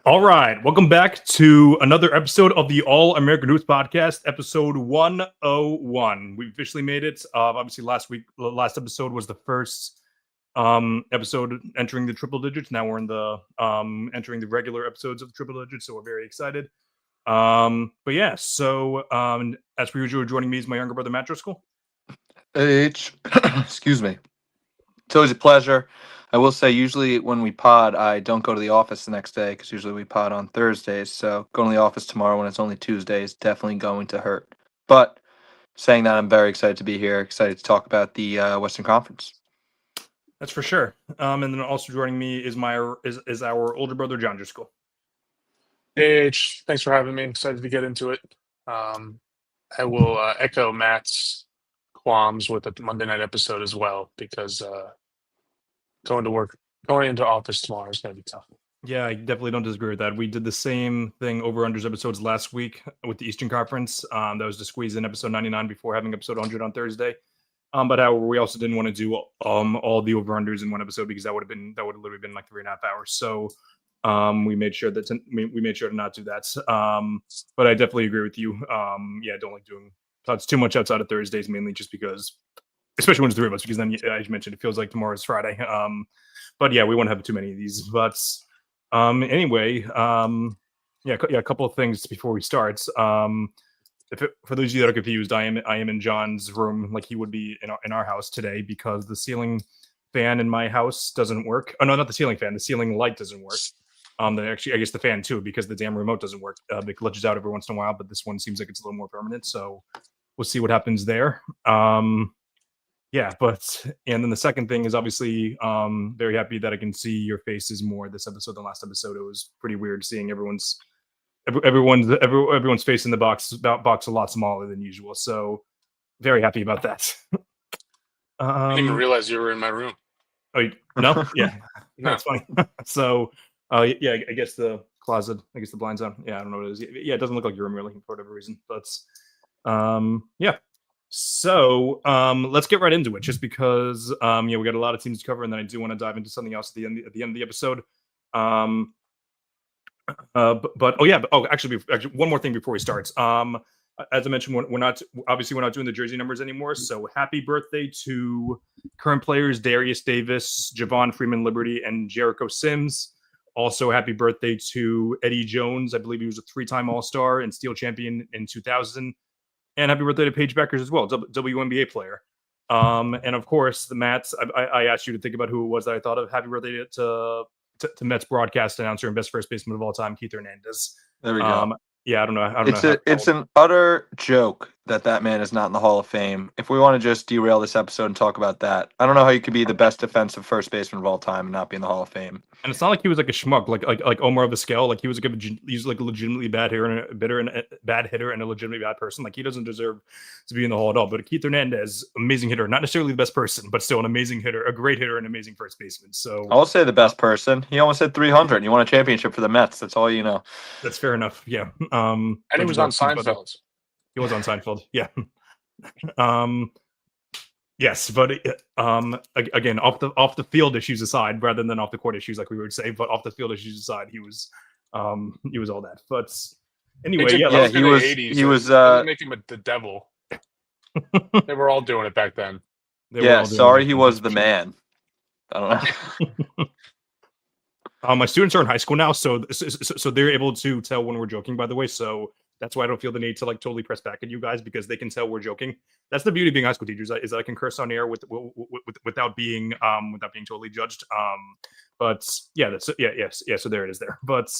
All right, welcome back to another episode of the All American Hoops Podcast, episode 101. We officially made it. Obviously, last episode was the first episode entering the triple digits. Now we're in the entering the regular episodes of the triple digits, so we're very excited. But yeah, so as per usual, joining me is my younger brother Matt Driscoll. Excuse me. It's always a pleasure. I will say, usually when we pod, I don't go to the office the next day because usually we pod on Thursdays. So going to the office tomorrow when it's only Tuesday is definitely going to hurt. But saying that, I'm very excited to be here. Excited to talk about the Western Conference. That's for sure. And then also joining me is our older brother John Driscoll. Hey, H, thanks for having me. Excited to get into it. I will echo Matt's qualms with the Monday night episode as well, because going into office tomorrow is going to be tough. Yeah, I definitely don't disagree with that. We did the same thing over-unders episodes last week with the Eastern Conference. That was to squeeze in episode 99 before having episode 100 on Thursday. But however, we also didn't want to do all the over-unders in one episode because that would have literally been like 3.5 hours. So we made sure to not do that. But I definitely agree with you. Don't like doing thoughts too much outside of Thursdays, mainly just because, especially when it's three of us, because then, as you mentioned, it feels like tomorrow's Friday. But yeah, we won't have too many of these. But anyway, a couple of things before we start. For those of you that are confused, I am in John's room like he would be in our house today because the ceiling fan in my house doesn't work. Oh no, not the ceiling fan. The ceiling light doesn't work. I guess the fan too, because the damn remote doesn't work. It glitches out every once in a while, but this one seems like it's a little more permanent. So we'll see what happens there. And then the second thing is obviously very happy that I can see your faces more this episode than last episode. It was pretty weird seeing everyone's face in the box a lot smaller than usual. So very happy about that. I didn't even realize you were in my room. Oh no, yeah, No. that's funny. So I guess the closet, I guess the blinds on. Yeah, I don't know what it is. Yeah, it doesn't look like your room really for whatever reason, but yeah. So let's get right into it, just because we got a lot of teams to cover, and then I do want to dive into something else at the end of the episode. Actually, one more thing before we start. As I mentioned, we're not doing the jersey numbers anymore. So happy birthday to current players Darius Davis, Javon Freeman Liberty, and Jericho Sims. Also, happy birthday to Eddie Jones. I believe he was a 3-time All-Star and Steel Champion in 2000. And happy birthday to Paige Beckers as well, WNBA player. And of course, the Mets. I asked you to think about who it was that I thought of. Happy birthday to Mets broadcast announcer and best first baseman of all time, Keith Hernandez. There we go. Yeah, I don't know. It's an utter joke that man is not in the Hall of Fame. If we want to just derail this episode and talk about that, I don't know how you could be the best defensive first baseman of all time and not be in the Hall of Fame. And it's not like he was like a schmuck, like Omar Vizquel. Like he was like a legitimately bad hitter and a legitimately bad person. Like he doesn't deserve to be in the Hall at all. But Keith Hernandez, amazing hitter, not necessarily the best person, but still an amazing hitter, a great hitter, and amazing first baseman. So I'll say the best person. He almost hit 300. And he won a championship for the Mets. That's all you know. That's fair enough. Yeah. And he was on Seinfeld. He was on Seinfeld. Yeah. Yes, but again, off the field issues aside, rather than off the court issues, like we would say, but off the field issues aside, he was all that. But anyway, he was making him the devil. They were all doing it back then. He was the man. I don't know. My students are in high school now, so they're able to tell when we're joking. By the way, so that's why I don't feel the need to like totally press back at you guys, because they can tell we're joking. That's the beauty of being high school teachers, is that I can curse on air without being totally judged. So there it is there. But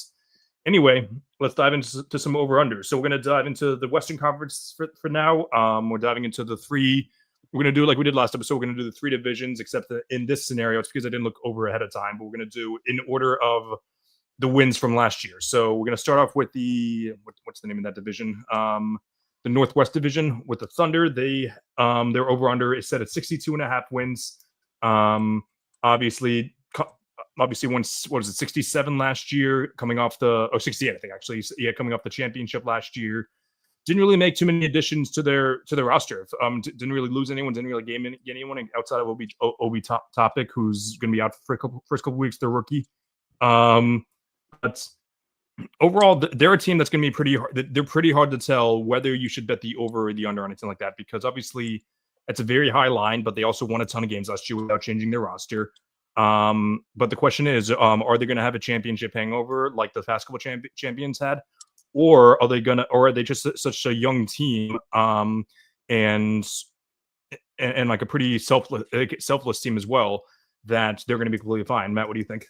anyway, let's dive into some over-unders. So we're gonna dive into the Western Conference for now. We're diving into the three. We're going to do like we did last episode. We're going to do the three divisions, except that in this scenario, it's because I didn't look over ahead of time, but we're going to do in order of the wins from last year. So we're going to start off with what's the name of that division? The Northwest Division with the Thunder. Their over-under is set at 62.5 wins. Obviously won, 67 last year, coming off 68, I think, actually. Yeah, coming off the championship last year. Didn't really make too many additions to their roster. Didn't really lose anyone. Didn't really gain anyone outside of Obi Topic, who's going to be out for first couple weeks. Their rookie. But overall, they're a team that's going to be pretty hard. They're pretty hard to tell whether you should bet the over or the under on anything like that, because obviously it's a very high line, but they also won a ton of games last year without changing their roster. But the question is, are they going to have a championship hangover like the past couple champions had, or are they just such a young team, and like a pretty selfless team as well, that they're going to be completely fine? Matt, what do you think?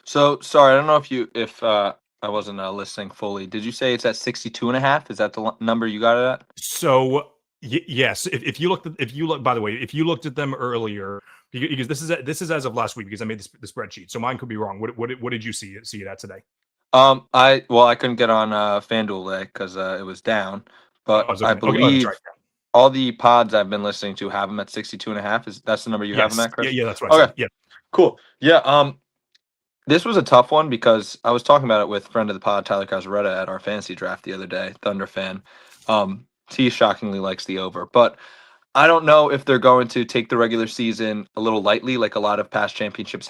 So sorry, I don't know if I wasn't listening fully. Did you say it's at 62.5? Is that the number you got it at? So yes, if you look, by the way, if you looked at them earlier, because this is as of last week, because I made the spreadsheet, so mine could be wrong. What did you see it at today? I couldn't get on FanDuel today because it was down, but Oh, it's I okay. Okay, believe that's right. all the pods I've been listening to have them at 62.5. That's the number you have them Yes. at, Chris? Yeah, that's what I said. Okay. Yeah. Cool. Yeah. This was a tough one because I was talking about it with friend of the pod, Tyler Casaretta, at our fantasy draft the other day, Thunder fan. He shockingly likes the over, but I don't know if they're going to take the regular season a little lightly, like a lot of past champions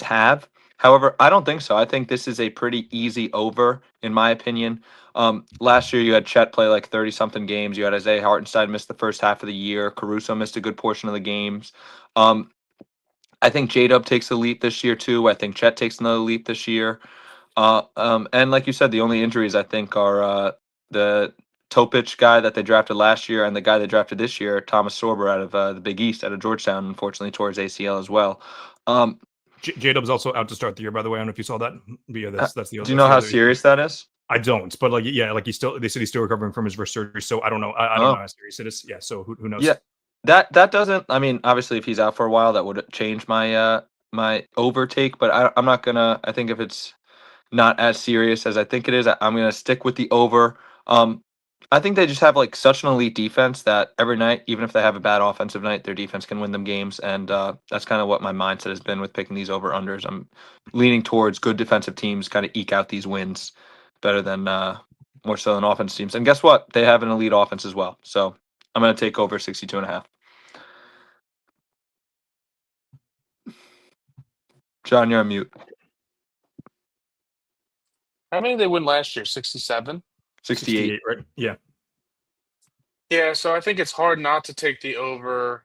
have. However, I don't think so. I think this is a pretty easy over, in my opinion. Last year, you had Chet play like 30-something games. You had Isaiah Hartenstein miss the first half of the year. Caruso missed a good portion of the games. I think J-Dub takes a leap this year, too. I think Chet takes another leap this year. And like you said, the only injuries, I think, are the Topic guy that they drafted last year and the guy they drafted this year, Thomas Sorber, out of the Big East, out of Georgetown, unfortunately tore his ACL as well. J-Dub's also out to start the year, by the way. I don't know if you saw that. But yeah, that's the. Do you know how serious that is? I don't, but like, yeah, like they said he's still recovering from his wrist surgery, so I don't know. I don't know how serious it is. Yeah, so who knows? Yeah, that doesn't. I mean, obviously, if he's out for a while, that would change my my overtake. But I'm not gonna. I think if it's not as serious as I think it is, I'm gonna stick with the over. I think they just have like such an elite defense that every night, even if they have a bad offensive night, their defense can win them games, and that's kind of what my mindset has been with picking these over unders. I'm leaning towards good defensive teams kind of eke out these wins better than more so than offense teams. And guess what? They have an elite offense as well. So I'm going to take over 62.5. John, you're on mute. How many did they win last year? 67? 68. Right? Yeah. Yeah, so I think it's hard not to take the over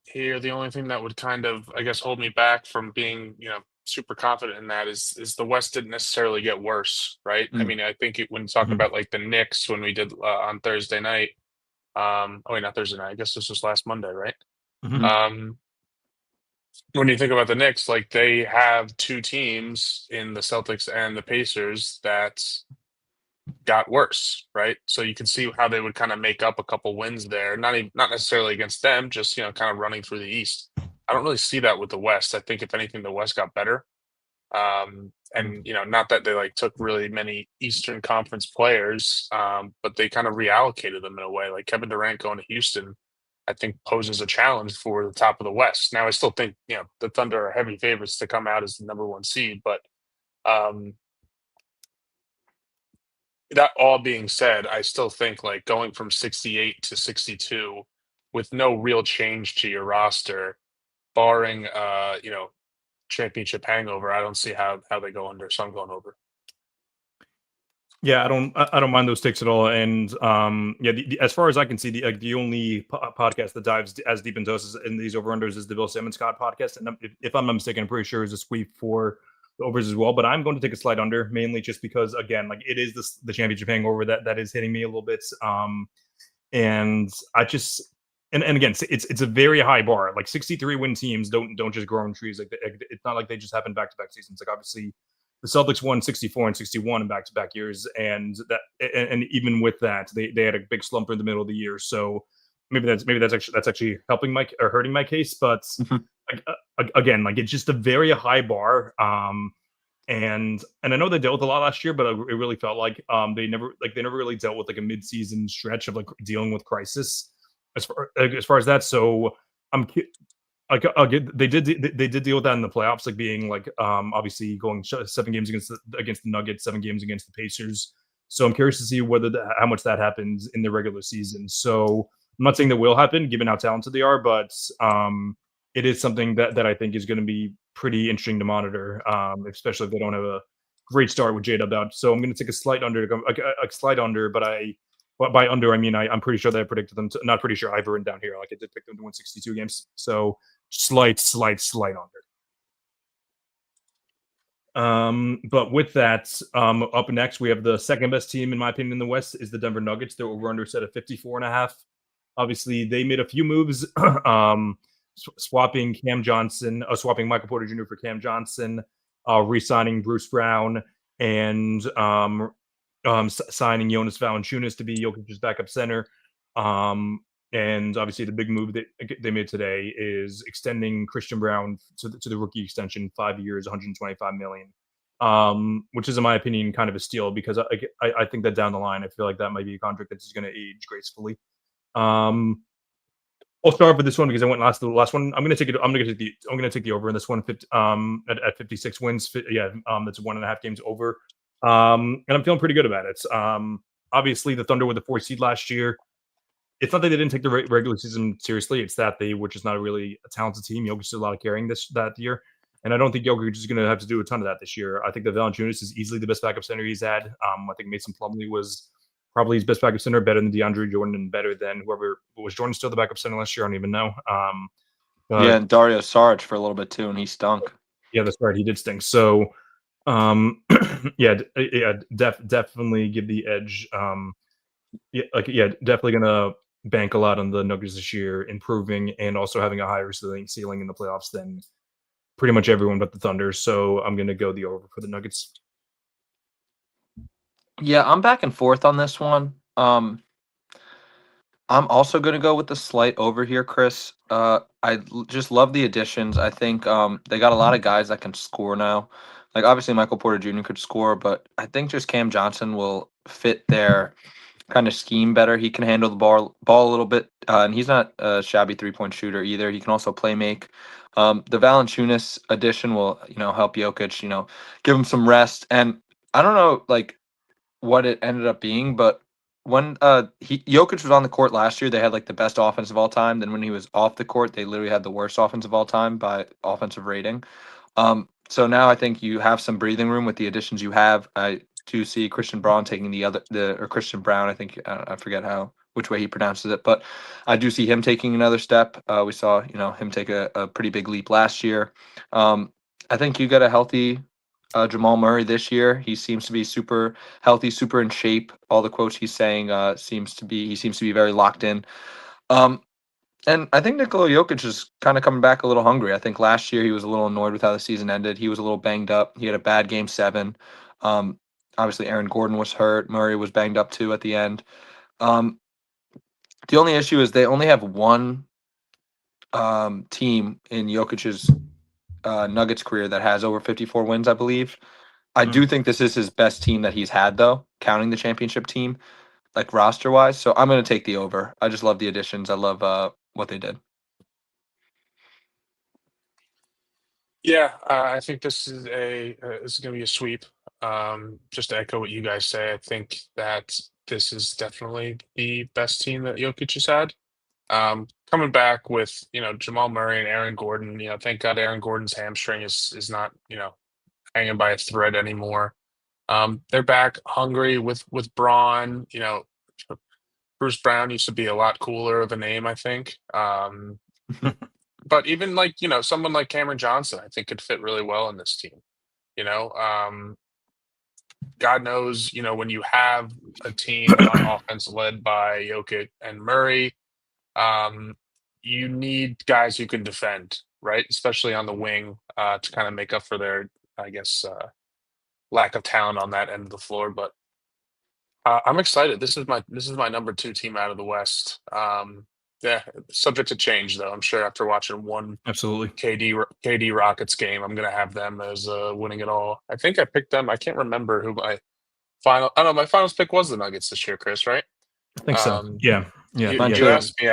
here. The only thing that would kind of, I guess, hold me back from being, super confident in that is the West didn't necessarily get worse, right? I mean, I think when talking about like the Knicks when we did on Thursday night, not Thursday night. I guess this was last Monday, right? When you think about the Knicks, like they have two teams in the Celtics and the Pacers that got worse, right? So you can see how they would kind of make up a couple wins there. Not necessarily against them, just kind of running through the East. I don't really see that with the West. I think if anything, the West got better. And not that they like took really many Eastern Conference players, but they kind of reallocated them in a way. Like Kevin Durant going to Houston, I think poses a challenge for the top of the West. Now, I still think the Thunder are heavy favorites to come out as the number one seed, but that all being said, I still think like going from 68 to 62 with no real change to your roster, barring championship hangover, I don't see how they go under. So I'm going over. Yeah, I don't mind those takes at all. And as far as I can see, the only podcast that dives as deep into us in these over unders is the Bill Simmons Scott podcast. And if I'm not mistaken, I'm pretty sure it's a sweep for the overs as well. But I'm going to take a slight under, mainly just because, again, like it is the championship hangover that is hitting me a little bit. And I just and again, it's a very high bar. Like 63 win teams don't just grow on trees. Like it's not like they just happen back to back seasons. Like obviously, the Celtics won 64 and 61 in back to back years, and even with that, they had a big slump in the middle of the year. So maybe that's actually helping or hurting my case. But again, like it's just a very high bar. And I know they dealt with a lot last year, but it really felt like they never really dealt with like a mid-season stretch of like dealing with crisis as far as that. So I'm like they did deal with that in the playoffs, like being like obviously going 7 games against the Nuggets, 7 games against the Pacers. So I'm curious to see how much that happens in the regular season. So I'm not saying that will happen given how talented they are, but it is something that I think is going to be pretty interesting to monitor, especially if they don't have a great start with J-Dub out. So I'm going to take a slight under, a slight under, but by under, I mean, I'm pretty sure that I predicted them to, not pretty sure, I've written down here, like I did pick them to win 62 games. So slight under. But with that, up next, we have the second best team, in my opinion, in the West is the Denver Nuggets. They're over under set at 54.5. Obviously, they made a few moves, swapping Michael Porter Jr. for Cam Johnson, re-signing Bruce Brown, and signing Jonas Valanciunas to be Jokic's backup center. And obviously, the big move that they made today is extending Christian Brown to the rookie extension, 5 years, $125 million, which is, in my opinion, kind of a steal because I think that down the line, I feel like that might be a contract that's going to age gracefully. I'll start with this one because I went the last one. I'm going to take the over in this one at 56 wins. That's 1.5 games over. And I'm feeling pretty good about it. Obviously, the Thunder were the 4th seed last year. It's not that they didn't take the regular season seriously. It's that they were just not really a talented team. Jokic did a lot of carrying that year. And I don't think Jokic is going to have to do a ton of that this year. I think that Valanciunas is easily the best backup center he's had. I think Mason Plumlee was probably his best backup center, better than DeAndre Jordan and better than whoever. Was Jordan still the backup center last year? I don't even know. And Dario Saric for a little bit too, and he stunk. Yeah, that's right. He did stink. So, definitely give the edge. Definitely gonna bank a lot on the Nuggets this year, improving and also having a higher ceiling in the playoffs than pretty much everyone but the Thunder. So I'm gonna go the over for the Nuggets. Yeah, I'm back and forth on this one. I'm also going to go with the slight over here, Chris. Just love the additions. I think they got a lot of guys that can score now. Like, obviously, Michael Porter Jr. could score, but I think just Cam Johnson will fit their kind of scheme better. He can handle the ball a little bit, and he's not a shabby three-point shooter either. He can also play make. The Valanciunas addition will, help Jokic, give him some rest. And I don't know, what it ended up being, but when Jokic was on the court last year, they had the best offense of all time. Then when he was off the court, they literally had the worst offense of all time by offensive rating. So now I think you have some breathing room with the additions you have. I do see Christian Braun taking Christian Brown. I think I forget which way he pronounces it, but I do see him taking another step. We saw him take a pretty big leap last year. I think you get a healthy Jamal Murray this year. He seems to be super healthy, super in shape. All the quotes he's saying seems to be very locked in. And I think Nikola Jokic is kind of coming back a little hungry. I think last year he was a little annoyed with how the season ended. He was a little banged up. He had a bad game 7. Obviously Aaron Gordon was hurt. Murray was banged up too at the end. The only issue is they only have one team in Jokic's Nuggets career that has over 54 wins, I believe. I do think this is his best team that he's had, though, counting the championship team, roster-wise. So I'm going to take the over. I just love the additions. I love what they did. Yeah, I think this is going to be a sweep. Just to echo what you guys say, I think that this is definitely the best team that Jokic has had. Coming back with Jamal Murray and Aaron Gordon, thank God Aaron Gordon's hamstring is not hanging by a thread anymore. They're back hungry with Braun. Bruce Brown used to be a lot cooler of a name, I think. But even someone like Cameron Johnson, I think could fit really well in this team. God knows, when you have a team on offense led by Jokic and Murray, you need guys who can defend, right? Especially on the wing, to kind of make up for their, I guess, lack of talent on that end of the floor. But I'm excited. This is my number 2 team out of the West. Subject to change though. I'm sure after watching one Absolutely KD Rockets game, I'm gonna have them as winning it all. I think I picked them. I can't remember who my my finals pick was the Nuggets this year, Chris, right? I think so. Yeah. You asked me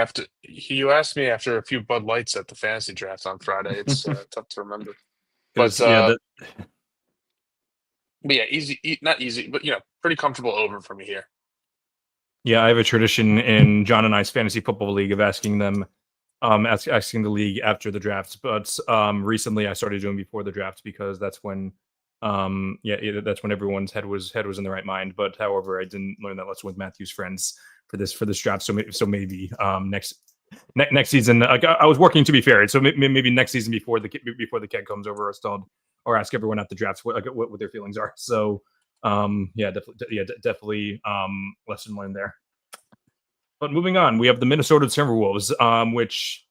after a few Bud Lights at the fantasy draft on Friday. It's tough to remember. But easy, not easy, but pretty comfortable over for me here. Yeah, I have a tradition in John and I's fantasy football league of asking them, asking the league after the drafts. But recently, I started doing before the draft because that's when That's when everyone's head was in the right mind. But however, I didn't learn that lesson with Matthew's friends for this draft. So maybe next season, I was working, to be fair. So maybe next season before the kid comes over, or ask everyone at the draft what their feelings are. So definitely lesson learned there. But moving on, we have the Minnesota Timberwolves, which,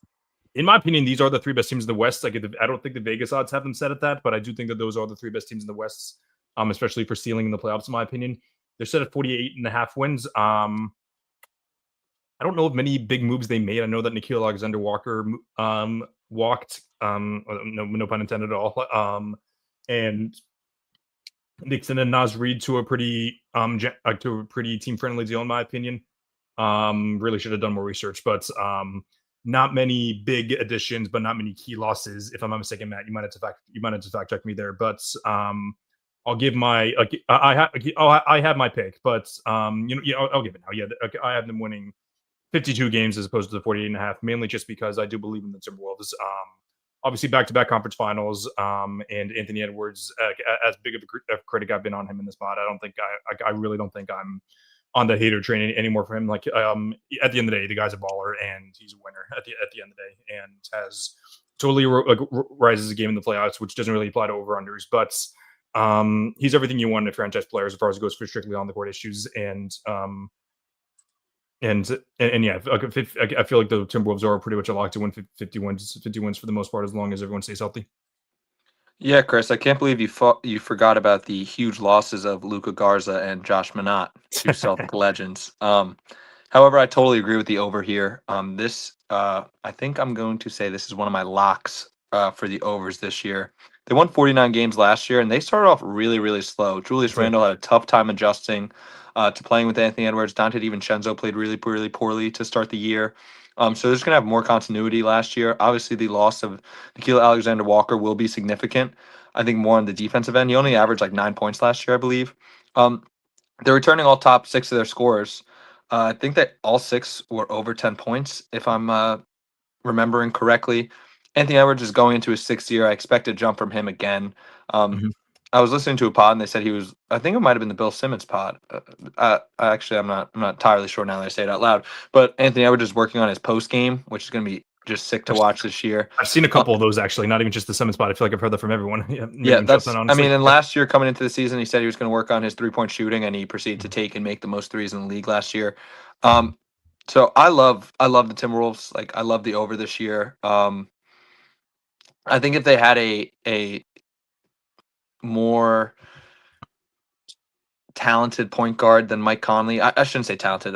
in my opinion, these are the three best teams in the West. I don't think the Vegas odds have them set at that, but I do think that those are the three best teams in the West, especially for ceiling in the playoffs, in my opinion. They're set at 48.5 wins. I don't know of many big moves they made. I know that Nickeil Alexander-Walker walked, no pun intended at all, and Nixon and Naz Reid to a pretty team-friendly deal, in my opinion. Really should have done more research, but not many big additions, but not many key losses. If I'm not mistaken, Matt, you might have to fact check me there. But I'll give my I have my pick, but I'll give it now. Yeah, I have them winning 52 games as opposed to the 48.5, mainly just because I do believe in the Timberwolves. Obviously, back-to-back conference finals, and Anthony Edwards, as big of a critic I've been on him in this spot, I really don't think I'm on the hater train anymore for him. Like, at the end of the day, the guy's a baller and he's a winner at the end of the day, and has totally rises a game in the playoffs, which doesn't really apply to over-unders, but he's everything you want in a franchise player as far as it goes for strictly on the court issues. And yeah, I feel like the Timberwolves are pretty much a lock to win 50 wins for the most part, as long as everyone stays healthy. Yeah, Chris, I can't believe you forgot about the huge losses of Luka Garza and Josh Minott, two Celtic legends. However, I totally agree with the over here. I think I'm going to say this is one of my locks for the overs this year. They won 49 games last year, and they started off really, really slow. Julius Randle had a tough time adjusting to playing with Anthony Edwards. Dante DiVincenzo played really, really poorly to start the year. So they're just going to have more continuity last year. Obviously, the loss of Nickeil Alexander-Walker will be significant. I think more on the defensive end. He only averaged like 9 points last year, I believe. They're returning all top 6 of their scorers. I think that all 6 were over 10 points, if I'm remembering correctly. Anthony Edwards is going into his 6th year. I expect a jump from him again. I was listening to a pod and they said he was. I think it might have been the Bill Simmons pod. I'm not entirely sure now that I say it out loud. But Anthony Edwards is working on his post game, which is going to be just sick to watch this year. I've seen a couple of those actually, not even just the Simmons pod. I feel like I've heard that from everyone. That's. I mean, and last year coming into the season, he said he was going to work on his 3-point shooting, and he proceeded to take and make the most threes in the league last year. So I love the Timberwolves. Like, I love the over this year. I think if they had a more talented point guard than Mike Conley, I shouldn't say talented,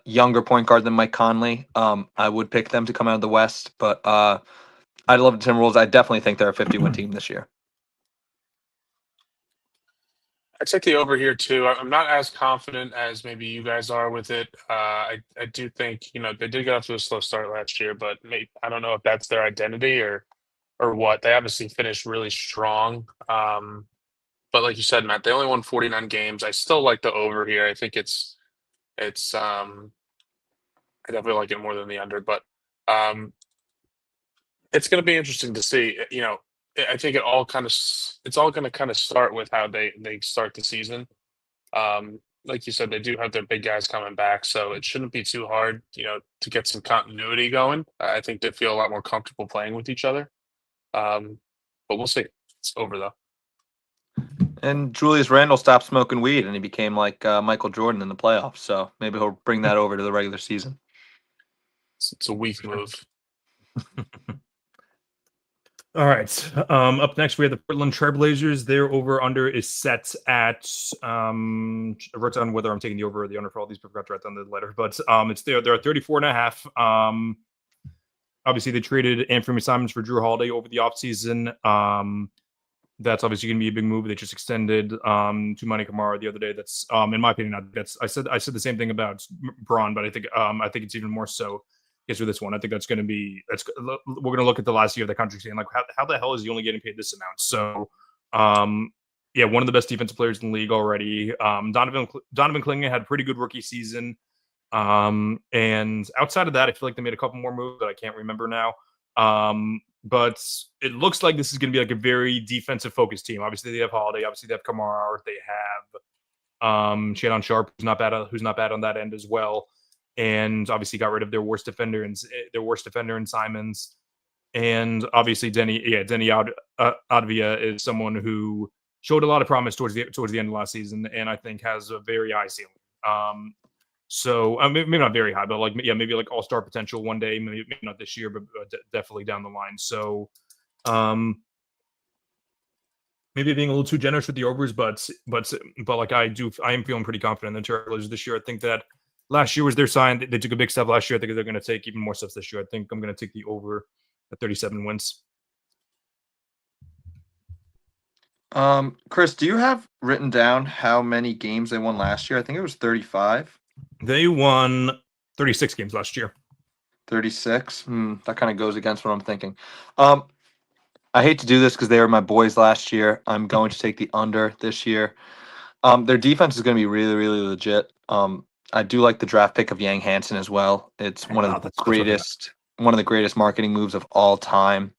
younger point guard than Mike Conley, I would pick them to come out of the West. But I love the Timberwolves. I definitely think they're a 50-win team this year. I take the over here too. I'm not as confident as maybe you guys are with it. I do think they did get off to a slow start last year, but I don't know if that's their identity or what. They obviously finished really strong. But like you said, Matt, they only won 49 games. I still like the over here. I think it's I definitely like it more than the under, but it's going to be interesting to see. I think it's all going to kind of start with how they start the season. Like you said, they do have their big guys coming back, so it shouldn't be too hard, to get some continuity going. I think they feel a lot more comfortable playing with each other. But we'll see. It's over though. And Julius Randle stopped smoking weed, and he became like Michael Jordan in the playoffs. So maybe he'll bring that over to the regular season. It's a weak move. All right. Up next, we have the Portland Trailblazers. Their over/under is set at. I wrote down whether I'm taking the over or the under for all these. I forgot to write down the letter, but it's there. They're at 34.5. Obviously, they traded Anthony Simons for Drew Holiday over the offseason. That's obviously going to be a big move. They just extended Toumani Camara the other day. That's, in my opinion, I said the same thing about Braun, but I think it's even more so. With this one, I think we're going to look at the last year of the contract saying, like, how the hell is he only getting paid this amount? So, one of the best defensive players in the league already. Donovan Clingan had a pretty good rookie season. And outside of that, I feel like they made a couple more moves that I can't remember now. but it looks like this is going to be like a very defensive focused team. Obviously, they have Holiday. Obviously, they have Kamara. They have Shannon Sharp, who's not bad on that end as well. And obviously got rid of their worst defender in Simons. And obviously Denny Advia is someone who showed a lot of promise towards the end of last season, and I think has a very high ceiling. So maybe not very high, but maybe like all-star potential one day. Maybe not this year, but definitely down the line. So maybe being a little too generous with the overs, but like I am feeling pretty confident in the Trailers this year. I think that last year was their sign. They took a big step last year. I think they're going to take even more steps this year. I think I'm going to take the over at 37 wins. Chris, do you have written down how many games they won last year? I think it was 35. They won 36 games last year. 36. That kind of goes against what I'm thinking. I hate to do this because they were my boys last year. I'm going to take the under this year. Their defense is going to be really, really legit. I do like the draft pick of Yang Hansen as well. It's one of the greatest marketing moves of all time.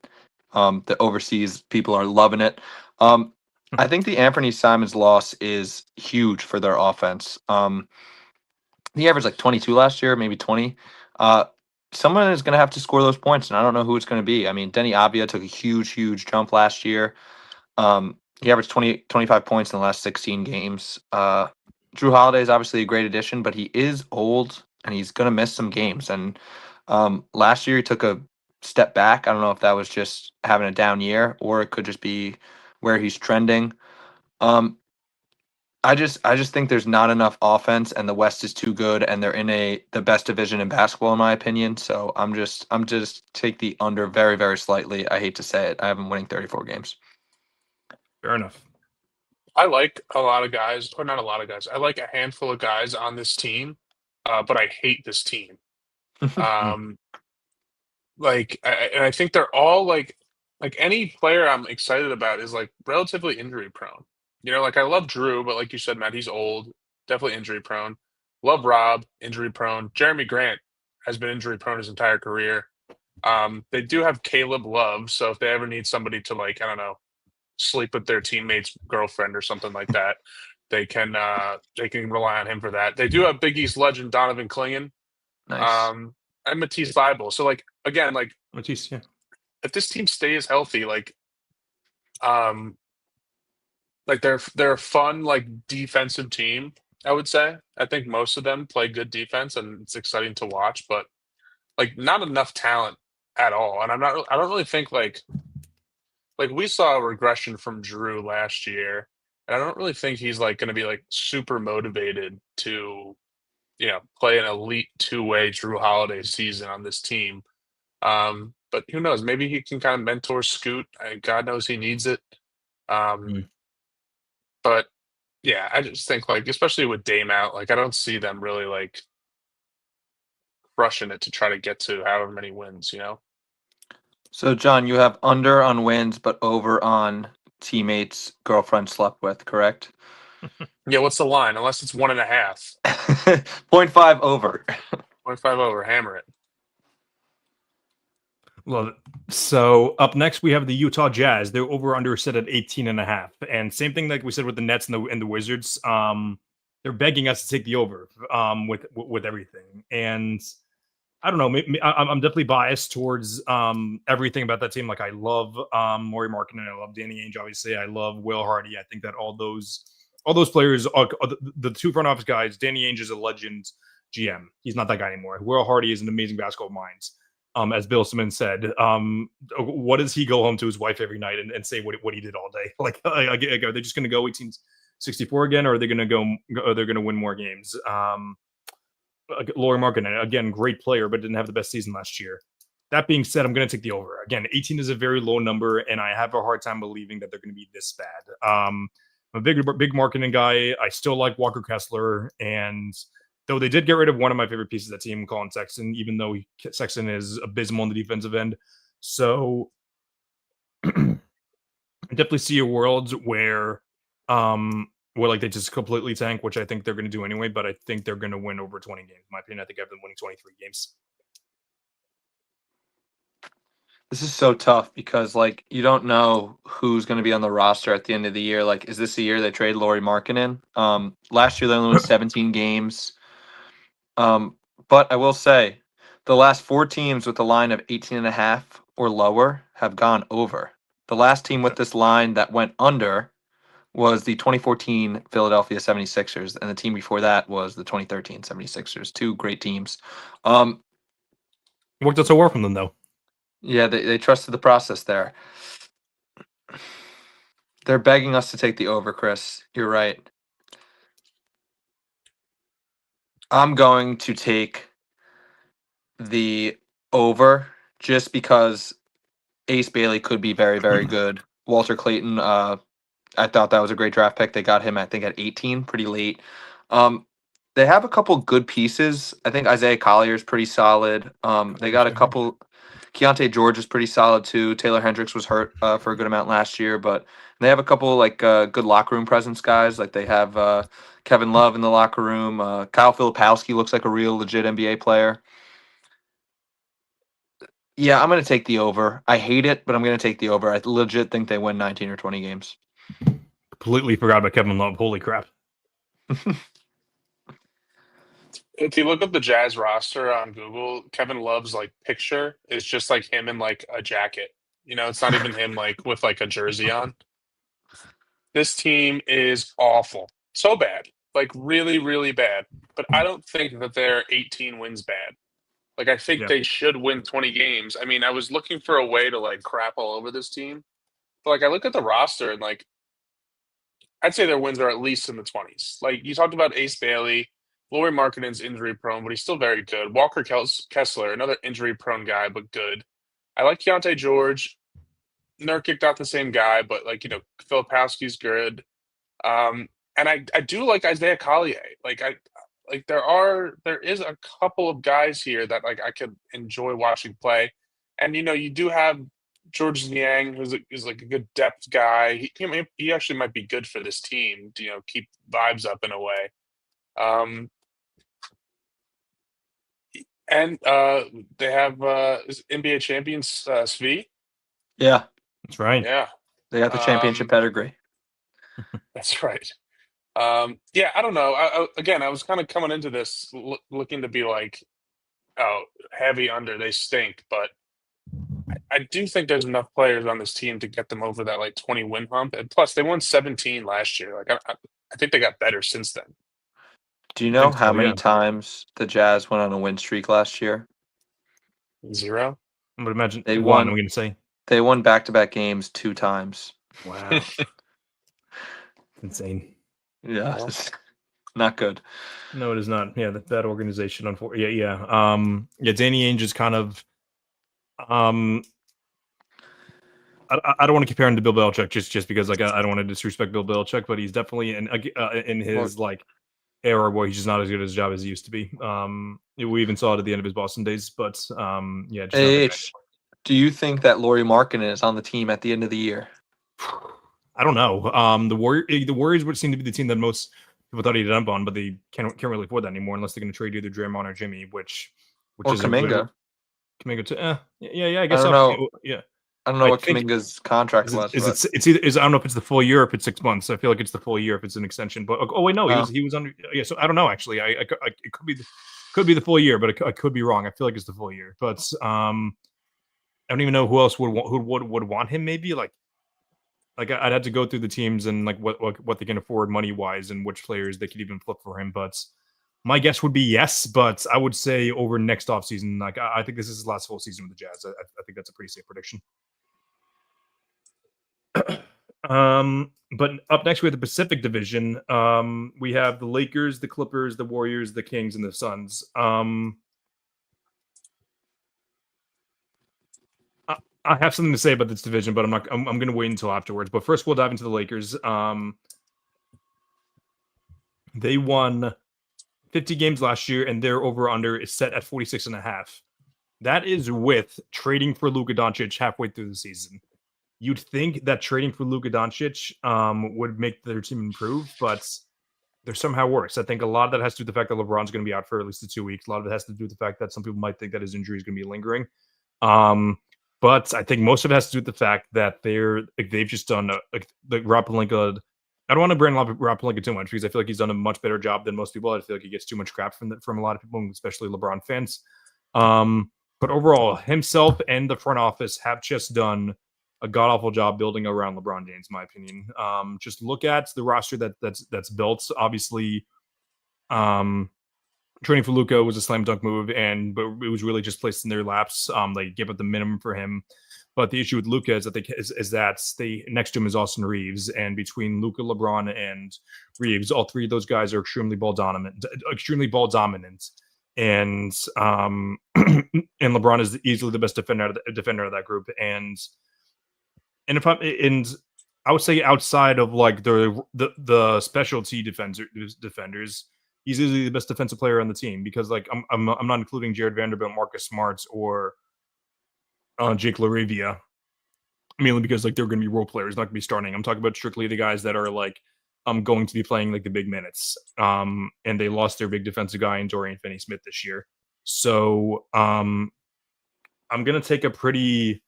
The overseas people are loving it. I think the Anthony Simons loss is huge for their offense. He averaged like 22 last year, maybe 20. Someone is going to have to score those points, and I don't know who it's going to be. I mean, Denny Avia took a huge jump last year. He averaged 25 points in the last 16 games. Drew Holiday is obviously a great addition, but he is old, and he's going to miss some games. And last year he took a step back. I don't know if that was just having a down year, or it could just be where he's trending. I just think there's not enough offense, and the West is too good, and they're in the best division in basketball, in my opinion. So I'm just take the under very, very slightly. I hate to say it. I have them winning 34 games. Fair enough. I like a lot of guys, or not a lot of guys. I like a handful of guys on this team, but I hate this team. I think they're all like any player I'm excited about is like relatively injury prone. You know, like I love Drew, but like you said, Matt, he's old, definitely injury prone. Love Rob, injury prone. Jeremy Grant has been injury prone his entire career. They do have Caleb Love, so if they ever need somebody to like, I don't know, sleep with their teammate's girlfriend or something like that, they can rely on him for that. They do have Big East legend Donovan Clingan. Nice. And Matisse Thybulle. So like again, like Matisse, yeah. If this team stays healthy, like they're a fun like defensive team, I would say. I think most of them play good defense and it's exciting to watch, but like not enough talent at all. And I don't really think like we saw a regression from Drew last year, and I don't really think he's like going to be like super motivated to, play an elite two-way Drew Holiday season on this team. But who knows? Maybe he can kind of mentor Scoot. God knows he needs it. But yeah, I just think like, especially with Dame out, like I don't see them really like rushing it to try to get to however many wins, So, John, you have under on wins, but over on teammates girlfriend slept with, correct? Yeah, what's the line? Unless it's 1.5. 0.5 over. 0.5 over, hammer it. Love it. So up next we have the Utah Jazz. They're over under set at 18.5. And same thing like we said with the Nets and the Wizards. They're begging us to take the over with everything. And I don't know. Maybe, I'm definitely biased towards everything about that team. Like I love Maury Markkinen. I love Danny Ainge. Obviously, I love Will Hardy. I think that all those players are the two front office guys. Danny Ainge is a legend GM. He's not that guy anymore. Will Hardy is an amazing basketball mind. As Bill Simmons said, what does he go home to his wife every night and say what he did all day? Like, are they just going to go 1864 again, or are they going to go? They're going to win more games? Lauri Markkinen, again, great player, but didn't have the best season last year. That being said, I'm going to take the over. Again, 18 is a very low number, and I have a hard time believing that they're going to be this bad. I'm a big Markkinen guy. I still like Walker Kessler, and though they did get rid of one of my favorite pieces of that team, Colin Sexton, even though Sexton is abysmal on the defensive end. So I definitely see a world where like they just completely tank, which I think they're going to do anyway, but I think they're going to win over 20 games. In my opinion, I think I have them winning 23 games. This is so tough because like you don't know who's going to be on the roster at the end of the year. Like, is this the year they trade Laurie Markkinen? Last year they only won 17 games. But I will say, the last 4 teams with a line of 18.5 or lower have gone over. The last team with this line that went under was the 2014 Philadelphia 76ers, and the team before that was the 2013 76ers. Two great teams. It worked out so well from them, though. Yeah, they trusted the process there. They're begging us to take the over, Chris. You're right. I'm going to take the over just because Ace Bailey could be very, very good. Walter Clayton, I thought that was a great draft pick. They got him, I think, at 18, pretty late. They have a couple good pieces. I think Isaiah Collier is pretty solid. They got a couple. Keontae George is pretty solid too. Taylor Hendricks was hurt for a good amount last year, but they have a couple like good locker room presence guys. Like they have Kevin Love in the locker room. Kyle Filipowski looks like a real legit NBA player. Yeah, I'm going to take the over. I hate it, but I'm going to take the over. I legit think they win 19 or 20 games. Completely forgot about Kevin Love. Holy crap. If you look up the Jazz roster on Google, Kevin Love's like picture is just like him in like a jacket. You know, it's not even him like with like a jersey on. This team is awful. So bad. Like really, really bad. But I don't think that they're 18 wins bad. Like I think Yeah. they should win 20 games. I mean, I was looking for a way to like crap all over this team. But like I look at the roster and like I'd say their wins are at least in the 20s. Like you talked about Ace Bailey, Laurie Markkinen's injury prone, but he's still very good. Walker Kessler, another injury prone guy, but good. I like Keontae George. Nurkic not the same guy, but like, you know, Filipowski's good. And I do like Isaiah Collier. There is a couple of guys here that like I could enjoy watching play. And you know, you do have George Niang, is like a good depth guy. He actually might be good for this team to, you know, keep vibes up in a way. And they have is NBA champions Svi. Yeah, That's right. Yeah, they got the championship pedigree. that's right. Yeah, I don't know. I was kind of coming into this looking to be like, oh, heavy under, they stink. But I do think there's enough players on this team to get them over that like 20 win hump. And plus, they won 17 last year. Like I think they got better since then. Do you know think so, how many yeah. times the Jazz went on a win streak last year? 0. I would imagine They one, won. I'm going to say. They won back-to-back games 2 times. Wow. Insane. Yeah, Well. it's not good. No, it is not. Yeah, that organization, unfortunately. Yeah. Yeah, Danny Ainge is kind of I don't want to compare him to Bill Belichick just because like I don't want to disrespect Bill Belichick, but he's definitely in his like era where he's just not as good at his job as he used to be. We even saw it at the end of his Boston days, but yeah. Just not the AH, do you think that Laurie Markkinen is on the team at the end of the year? I don't know. The Warriors would seem to be the team that most people thought he'd jump on, but they can't really afford that anymore unless they're going to trade either Draymond or Jimmy, which Or is Kuminga. Kuminga too. Yeah. I guess don't so. know. Yeah. I don't know I what think- Kuminga's contract was. It's either I don't know if it's the full year or if it's 6 months. I feel like it's the full year if it's an extension. But wait, no, he was under. Yeah, so I don't know actually. It could be the full year, but I could be wrong. I feel like it's the full year. But I don't even know who else would want him. Maybe like I'd have to go through the teams and like what they can afford money wise and which players they could even flip for him. But my guess would be yes. But I would say over next offseason, like I think this is his last full season with the Jazz. I think that's a pretty safe prediction. But up next we have the Pacific Division. We have the Lakers, the Clippers, the Warriors, the Kings, and the Suns. I have something to say about this division, but I'm going to wait until afterwards. But first, we'll dive into the Lakers. They won 50 games last year, and their over/under is set at 46.5. That is with trading for Luka Doncic halfway through the season. You'd think that trading for Luka Doncic would make their team improve, but they're somehow worse. I think a lot of that has to do with the fact that LeBron's going to be out for at least 2 weeks. A lot of it has to do with the fact that some people might think that his injury is going to be lingering. But I think most of it has to do with the fact that they've just done like Rob Pelinka. I don't want to bring Rob Pelinka too much because I feel like he's done a much better job than most people. I feel like he gets too much crap from a lot of people, especially LeBron fans. But overall, himself and the front office have just done a god awful job building around LeBron James, in my opinion. Just look at the roster that's built. Obviously, trading for Luka was a slam dunk move, but it was really just placed in their laps. They gave up the minimum for him. But the issue with Luka is that they next to him is Austin Reeves, and between Luka, LeBron, and Reeves, all three of those guys are extremely ball dominant, and and LeBron is easily the best defender of that group. And I would say outside of like the specialty defenders, he's easily the best defensive player on the team because like I'm not including Jared Vanderbilt, Marcus Smart, or Jake LaRavia, mainly because like they're going to be role players, not going to be starting. I'm talking about strictly the guys that are like going to be playing like the big minutes. And they lost their big defensive guy in Dorian Finney-Smith this year. So I'm going to take a pretty.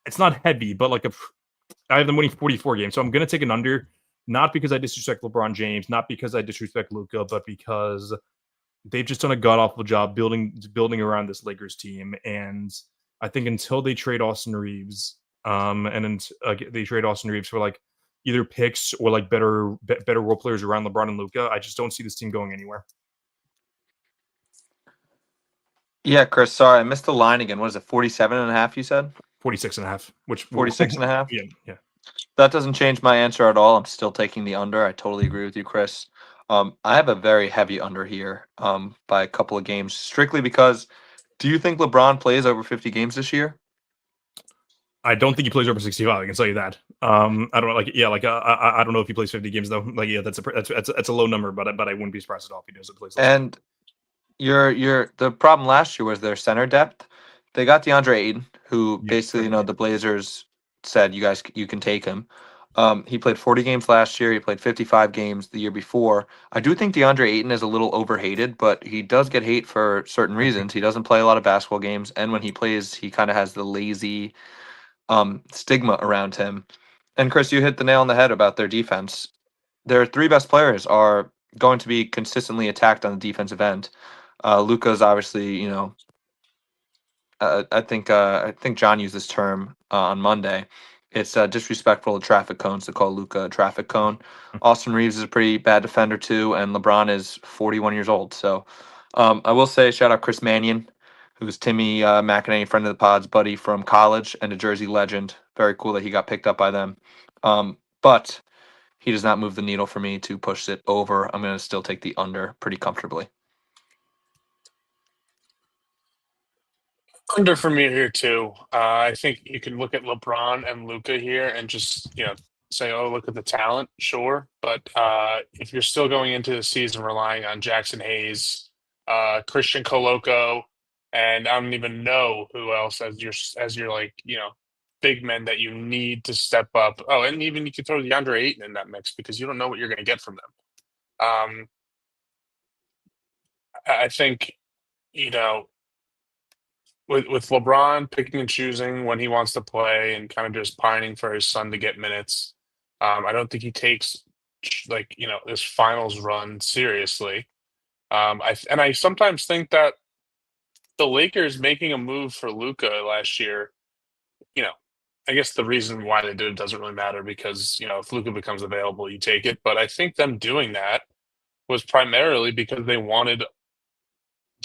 It's not heavy, but like I have them winning 44 games, so I'm going to take an under. Not because I disrespect LeBron James, not because I disrespect Luka, but because they've just done a god awful job building around this Lakers team. And I think until they trade Austin Reeves, they trade Austin Reeves for like either picks or like better role players around LeBron and Luka, I just don't see this team going anywhere. Yeah, Chris, sorry, I missed the line again. What is it, 47.5 you said? 46.5, which 46.5? Yeah. That doesn't change my answer at all. I'm still taking the under. I totally agree with you, Chris. I have a very heavy under here by a couple of games, strictly because do you think LeBron plays over 50 games this year? I don't think he plays over 65. I can tell you that. I don't know, I don't know if he plays 50 games though. Like, yeah, that's a low number, but I wouldn't be surprised at all if he does it. Plays. And the problem last year was their center depth. They got DeAndre Ayton, who basically, the Blazers said you can take him. He played 40 games last year. He played 55 games the year before. I do think DeAndre Ayton is a little overhated, but he does get hate for certain reasons. He doesn't play a lot of basketball games, and when he plays, he kind of has the lazy stigma around him. And Chris, you hit the nail on the head about their defense. Their three best players are going to be consistently attacked on the defensive end. Luka's obviously, I think John used this term on Monday. It's disrespectful to traffic cones to call Luka a traffic cone. Austin Reeves is a pretty bad defender too, and LeBron is 41 years old. So I will say shout out Chris Mannion, who's Timmy McEnany, friend of the pod's buddy from college and a Jersey legend. Very cool that he got picked up by them. But he does not move the needle for me to push it over. I'm going to still take the under pretty comfortably. Under for me here too. I think you can look at LeBron and Luka here and just say, "Oh, look at the talent." Sure, but if you're still going into the season relying on Jackson Hayes, Christian Coloco, and I don't even know who else as your like big men that you need to step up. Oh, and even you could throw DeAndre Ayton in that mix because you don't know what you're going to get from them. I think with LeBron picking and choosing when he wants to play and kind of just pining for his son to get minutes, I don't think he takes this finals run seriously. I sometimes think that the Lakers making a move for Luka last year, I guess the reason why they did it doesn't really matter because if Luka becomes available, you take it. But I think them doing that was primarily because they wanted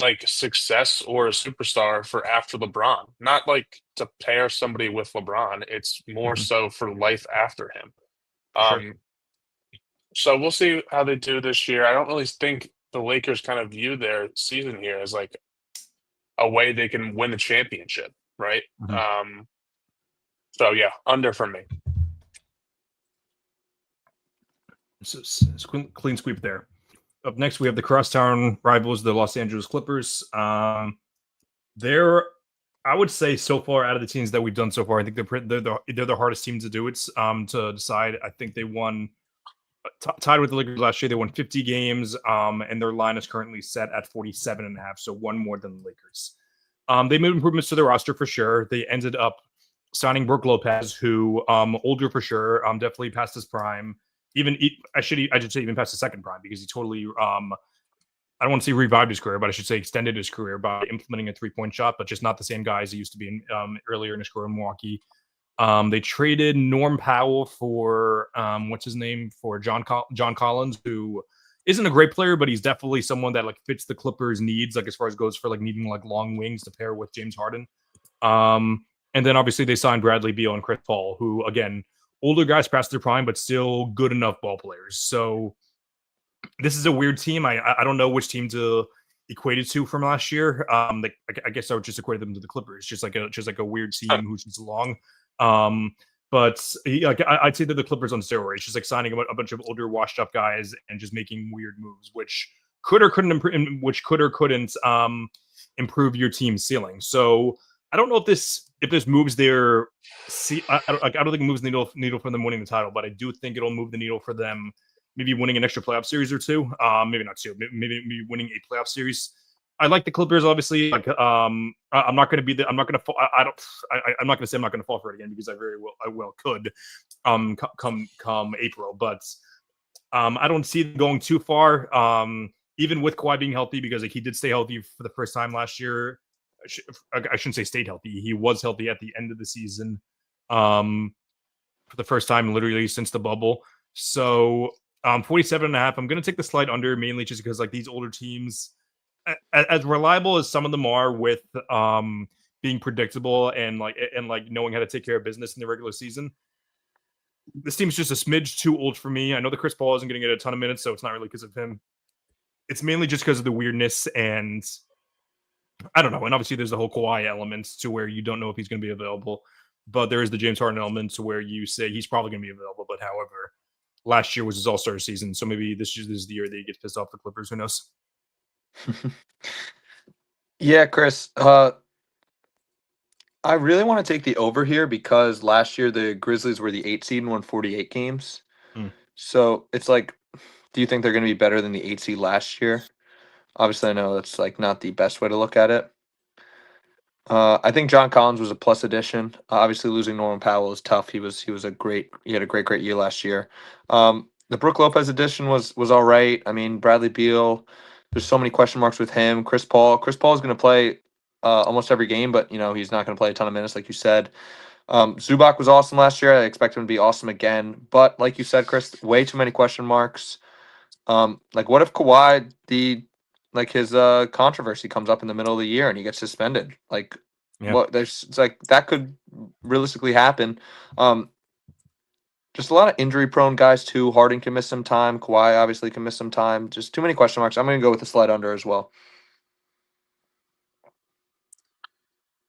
like success or a superstar for after LeBron, not like to pair somebody with LeBron. It's more so for life after him. Sure. So we'll see how they do this year. I don't really think the Lakers kind of view their season here as like a way they can win a championship, right? So yeah, under for me. It's clean sweep there. Up next, we have the crosstown rivals, the Los Angeles Clippers. They're, I would say, so far out of the teams that we've done so far, I think they're the hardest team to do it. To decide, I think they won, tied with the Lakers last year. They won 50 games, and their line is currently set at 47.5, so one more than the Lakers. They made improvements to their roster for sure. They ended up signing Brook Lopez, who older for sure, definitely past his prime. I should say even past his second prime, because he totally I don't want to say revived his career, but I should say extended his career by implementing a 3-point shot, but just not the same guy as he used to be in, earlier in his career in Milwaukee. They traded Norm Powell for what's his name, for John Collins, who isn't a great player, but he's definitely someone that like fits the Clippers' needs, like as far as goes for like needing like long wings to pair with James Harden. And then obviously they signed Bradley Beal and Chris Paul, who again, older guys past their prime, but still good enough ball players. So this is a weird team. I don't know which team to equate it to from last year. I guess I would just equate them to the Clippers, just like a weird team who's just long. But I'd say they're the Clippers on steroids, just like signing a bunch of older, washed up guys and just making weird moves, which could or couldn't improve your team's ceiling. So I don't know if this moves their. I don't think it moves the needle for them winning the title, but I do think it'll move the needle for them. Maybe winning an extra playoff series or two. Maybe not two. Maybe winning a playoff series. I like the Clippers, obviously. Like, I'm not going to be. I'm not going to. I'm not going to say I'm not going to fall for it again, because I well could. Come April, but I don't see them going too far. Even with Kawhi being healthy, because like he did stay healthy for the first time last year. I shouldn't say stayed healthy. He was healthy at the end of the season, for the first time literally since the bubble. So 47.5. I'm going to take the slide under, mainly just because like these older teams, as reliable as some of them are with being predictable and knowing how to take care of business in the regular season, this team's just a smidge too old for me. I know that Chris Paul isn't going to get a ton of minutes, so it's not really because of him. It's mainly just because of the weirdness, and I don't know. And obviously there's the whole Kawhi element to where you don't know if he's going to be available, but there is the James Harden element to where you say he's probably going to be available. But however, last year was his all-star season, so maybe this is the year that he gets pissed off the Clippers. Who knows? Yeah, Chris. I really want to take the over here because last year the Grizzlies were the 8 seed and won 48 games. So it's like, do you think they're going to be better than the 8 seed last year? Obviously, I know that's like not the best way to look at it. I think John Collins was a plus addition. Obviously, losing Norman Powell is tough. He had a great year last year. The Brook Lopez addition was all right. I mean, Bradley Beal. There's so many question marks with him. Chris Paul is going to play almost every game, but he's not going to play a ton of minutes, like you said. Zubac was awesome last year. I expect him to be awesome again. But like you said, Chris, way too many question marks. Like, what if Kawhi, his controversy comes up in the middle of the year and he gets suspended? Like, it's like that could realistically happen. Just a lot of injury-prone guys too. Harden can miss some time. Kawhi obviously can miss some time. Just too many question marks. I'm going to go with the slide under as well.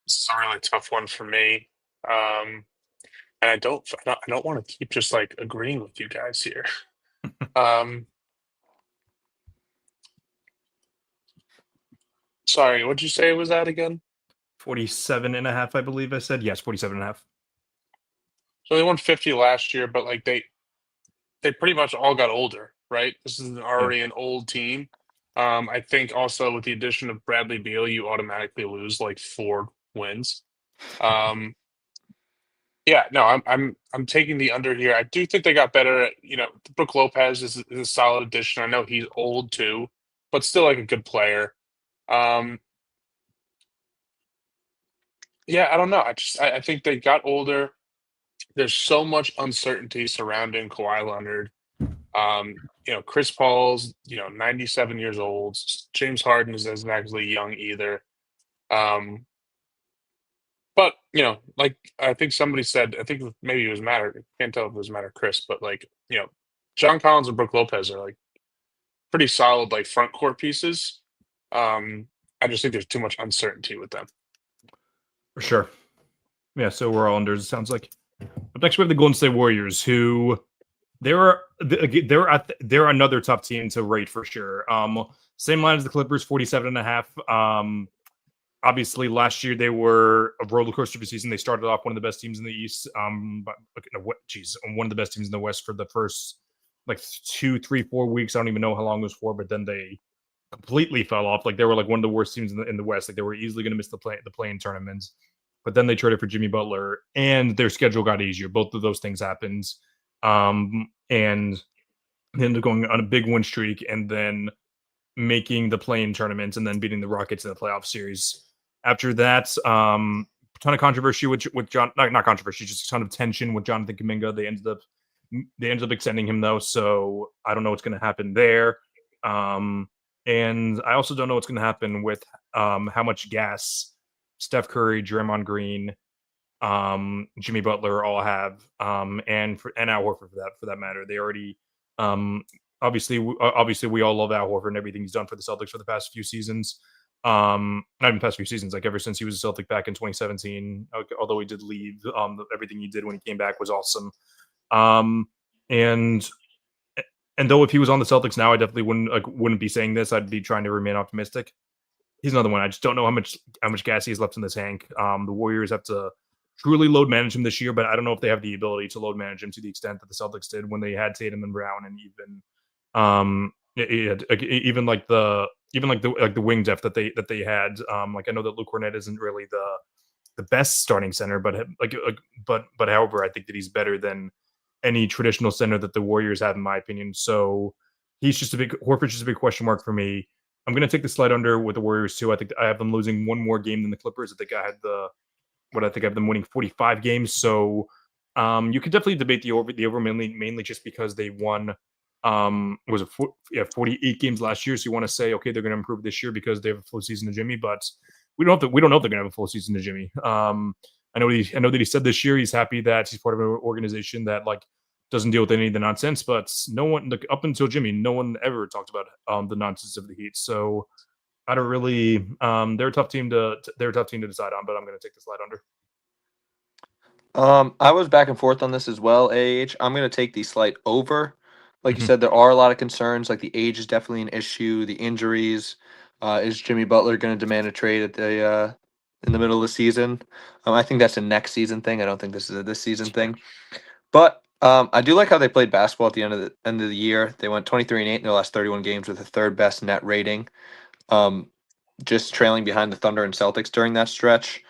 This is a really tough one for me. And I don't want to keep just like agreeing with you guys here. Sorry, what'd you say it was that again? 47.5, I believe I said. Yes, 47.5. So they won 50 last year, but like they pretty much all got older, right? This is already an old team. I think also with the addition of Bradley Beal, you automatically lose like 4 wins. I'm taking the under here. I do think they got better at, Brook Lopez is a solid addition. I know he's old too, but still like a good player. I don't know. I think they got older. There's so much uncertainty surrounding Kawhi Leonard. Chris Paul's, 97 years old. James Harden isn't actually young either. But, like I think somebody said, I think maybe it was Matt, I can't tell if it was Matt or Chris, but John Collins and Brook Lopez are like pretty solid, like front court pieces. I just think there's too much uncertainty with them. For sure. Yeah, so we're all unders, it sounds like. But next we have the Golden State Warriors, who they're another tough team to rate for sure. Same line as the Clippers, 47.5. Obviously, last year they were a roller coaster of a season. They started off one of the best teams in the East. One of the best teams in the West for the first 2, 3, 4 weeks. I don't even know how long it was for, but then they completely fell off. Like they were like one of the worst teams in the West. Like they were easily going to miss the play-in tournaments. But then they traded for Jimmy Butler, and their schedule got easier. Both of those things happened, and they ended up going on a big win streak, and then making the play-in tournaments, and then beating the Rockets in the playoff series. After that, ton of controversy with John, not controversy, just a ton of tension with Jonathan Kuminga. They ended up extending him though, so I don't know what's going to happen there. And I also don't know what's going to happen with how much gas Steph Curry, Draymond Green, Jimmy Butler all have, and Al Horford for that matter. They already obviously we all love Al Horford and everything he's done for the Celtics for the past few seasons. Not even past few seasons, like ever since he was a Celtic back in 2017. Although he did leave, everything he did when he came back was awesome. And though if he was on the Celtics now, I definitely wouldn't be saying this. I'd be trying to remain optimistic. He's another one. I just don't know how much gas he has left in the tank. The Warriors have to truly load manage him this year, but I don't know if they have the ability to load manage him to the extent that the Celtics did when they had Tatum and Brown, and even like the wing depth that they had. Like I know that Luke Cornett isn't really the best starting center, but however, I think that he's better than any traditional center that the Warriors have, in my opinion. So Horford's just a big question mark for me. I'm going to take the slide under with the Warriors too. I think I have them losing one more game than the Clippers. I think I have them winning 45 games. So you could definitely debate the over mainly just because they won 48 games last year. So you want to say, okay, they're going to improve this year because they have a full season of Jimmy, but we don't know if they're going to have a full season of Jimmy. I know that he said this year he's happy that he's part of an organization that like doesn't deal with any of the nonsense, but no one up until Jimmy, no one ever talked about the nonsense of the Heat. So I don't really. They're a tough team to decide on, but I'm going to take the slide under. I was back and forth on this as well. I'm going to take the slight over. Like you Mhm. said, there are a lot of concerns. Like the age is definitely an issue. The injuries. Is Jimmy Butler going to demand a trade at the in the middle of the season? I think that's a next season thing. I don't think this is a this season thing. But I do like how they played basketball at the end of the year. They went 23-8 in their last 31 games with the third best net rating. Just trailing behind the Thunder and Celtics during that stretch.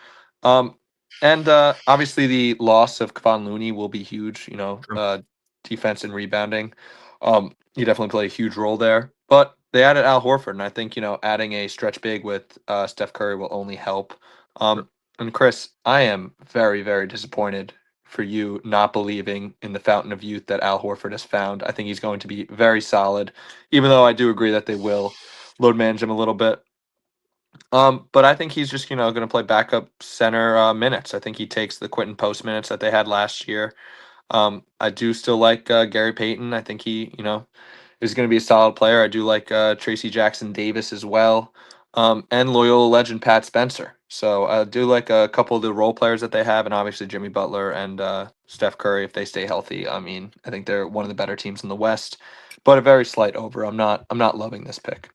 And obviously the loss of Kevon Looney will be huge, True. defense and rebounding. He definitely played a huge role there. But they added Al Horford, and I think, adding a stretch big with Steph Curry will only help. Sure. And Chris, I am very, very disappointed for you not believing in the fountain of youth that Al Horford has found. I think he's going to be very solid, even though I do agree that they will load manage him a little bit. But I think he's just, going to play backup center minutes. I think he takes the Quentin Post minutes that they had last year. I do still like Gary Payton. I think he, is going to be a solid player. I do like Tracy Jackson Davis as well, and Loyola legend Pat Spencer. So I do like a couple of the role players that they have, and obviously Jimmy Butler and Steph Curry if they stay healthy. I mean, I think they're one of the better teams in the West, but a very slight over. I'm not loving this pick.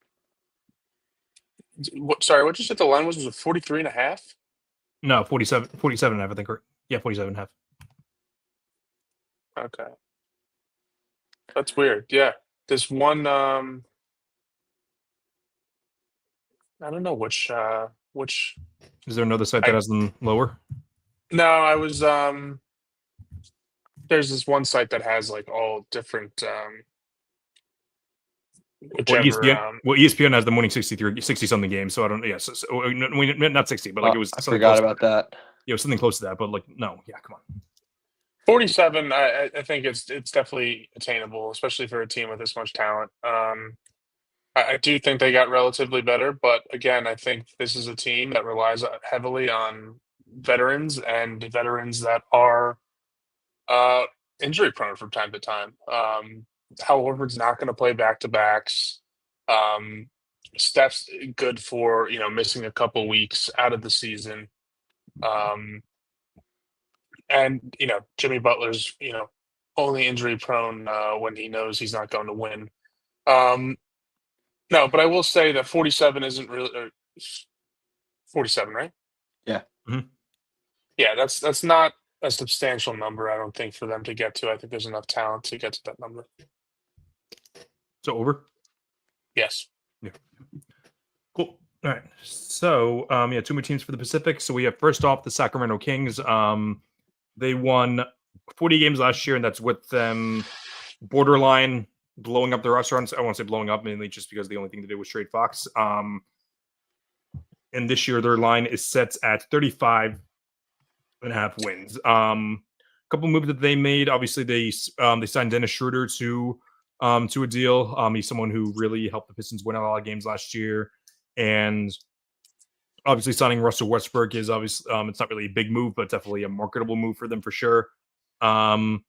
Sorry, what you said the line was it 43.5? No, 47 and a half, I think. Yeah, 47 and a half. Okay. That's weird. Yeah. This one I don't know which Is there another site that has them lower? no, I was there's this one site that has like all different whichever ESPN has them winning 60 something games, so I don't. Yes, not 60, but like it was. I forgot about that. Yeah, it was something close to that, but like no, yeah, come on. 47. I think it's definitely attainable, especially for a team with this much talent. I do think they got relatively better, but again, I think this is a team that relies heavily on veterans and veterans that are injury prone from time to time. Hal Horford's not going to play back to backs. Steph's good for missing a couple weeks out of the season. And Jimmy Butler's only injury prone when he knows he's not going to win. No, but I will say that 47 isn't really 47, right? Yeah. Mm-hmm. Yeah, that's not a substantial number, I don't think, for them to get to. I think there's enough talent to get to that number. So over? Yes. Yeah. Cool. All right. So, yeah, two more teams for the Pacific. So we have first off the Sacramento Kings. They won 40 games last year, and that's with them borderline blowing up their restaurants. I won't say blowing up, mainly just because the only thing to do was trade Fox. And this year their line is set at 35.5 wins. A couple moves that they made. Obviously, they signed Dennis Schroeder to a deal. He's someone who really helped the Pistons win a lot of games last year, and obviously signing Russell Westbrook is obviously it's not really a big move, but definitely a marketable move for them for sure. And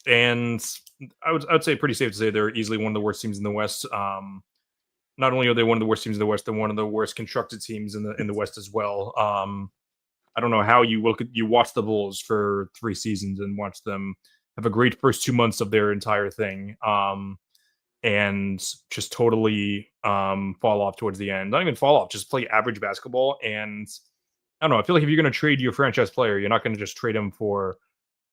I would say pretty safe to say they're easily one of the worst teams in the West. Not only are they one of the worst teams in the West, they're one of the worst constructed teams in the West as well. I don't know how you watch the Bulls for 3 seasons and watch them have a great first 2 months of their entire thing, and just totally fall off towards the end. Not even fall off, just play average basketball. And I don't know. I feel like if you're going to trade your franchise player, you're not going to just trade him for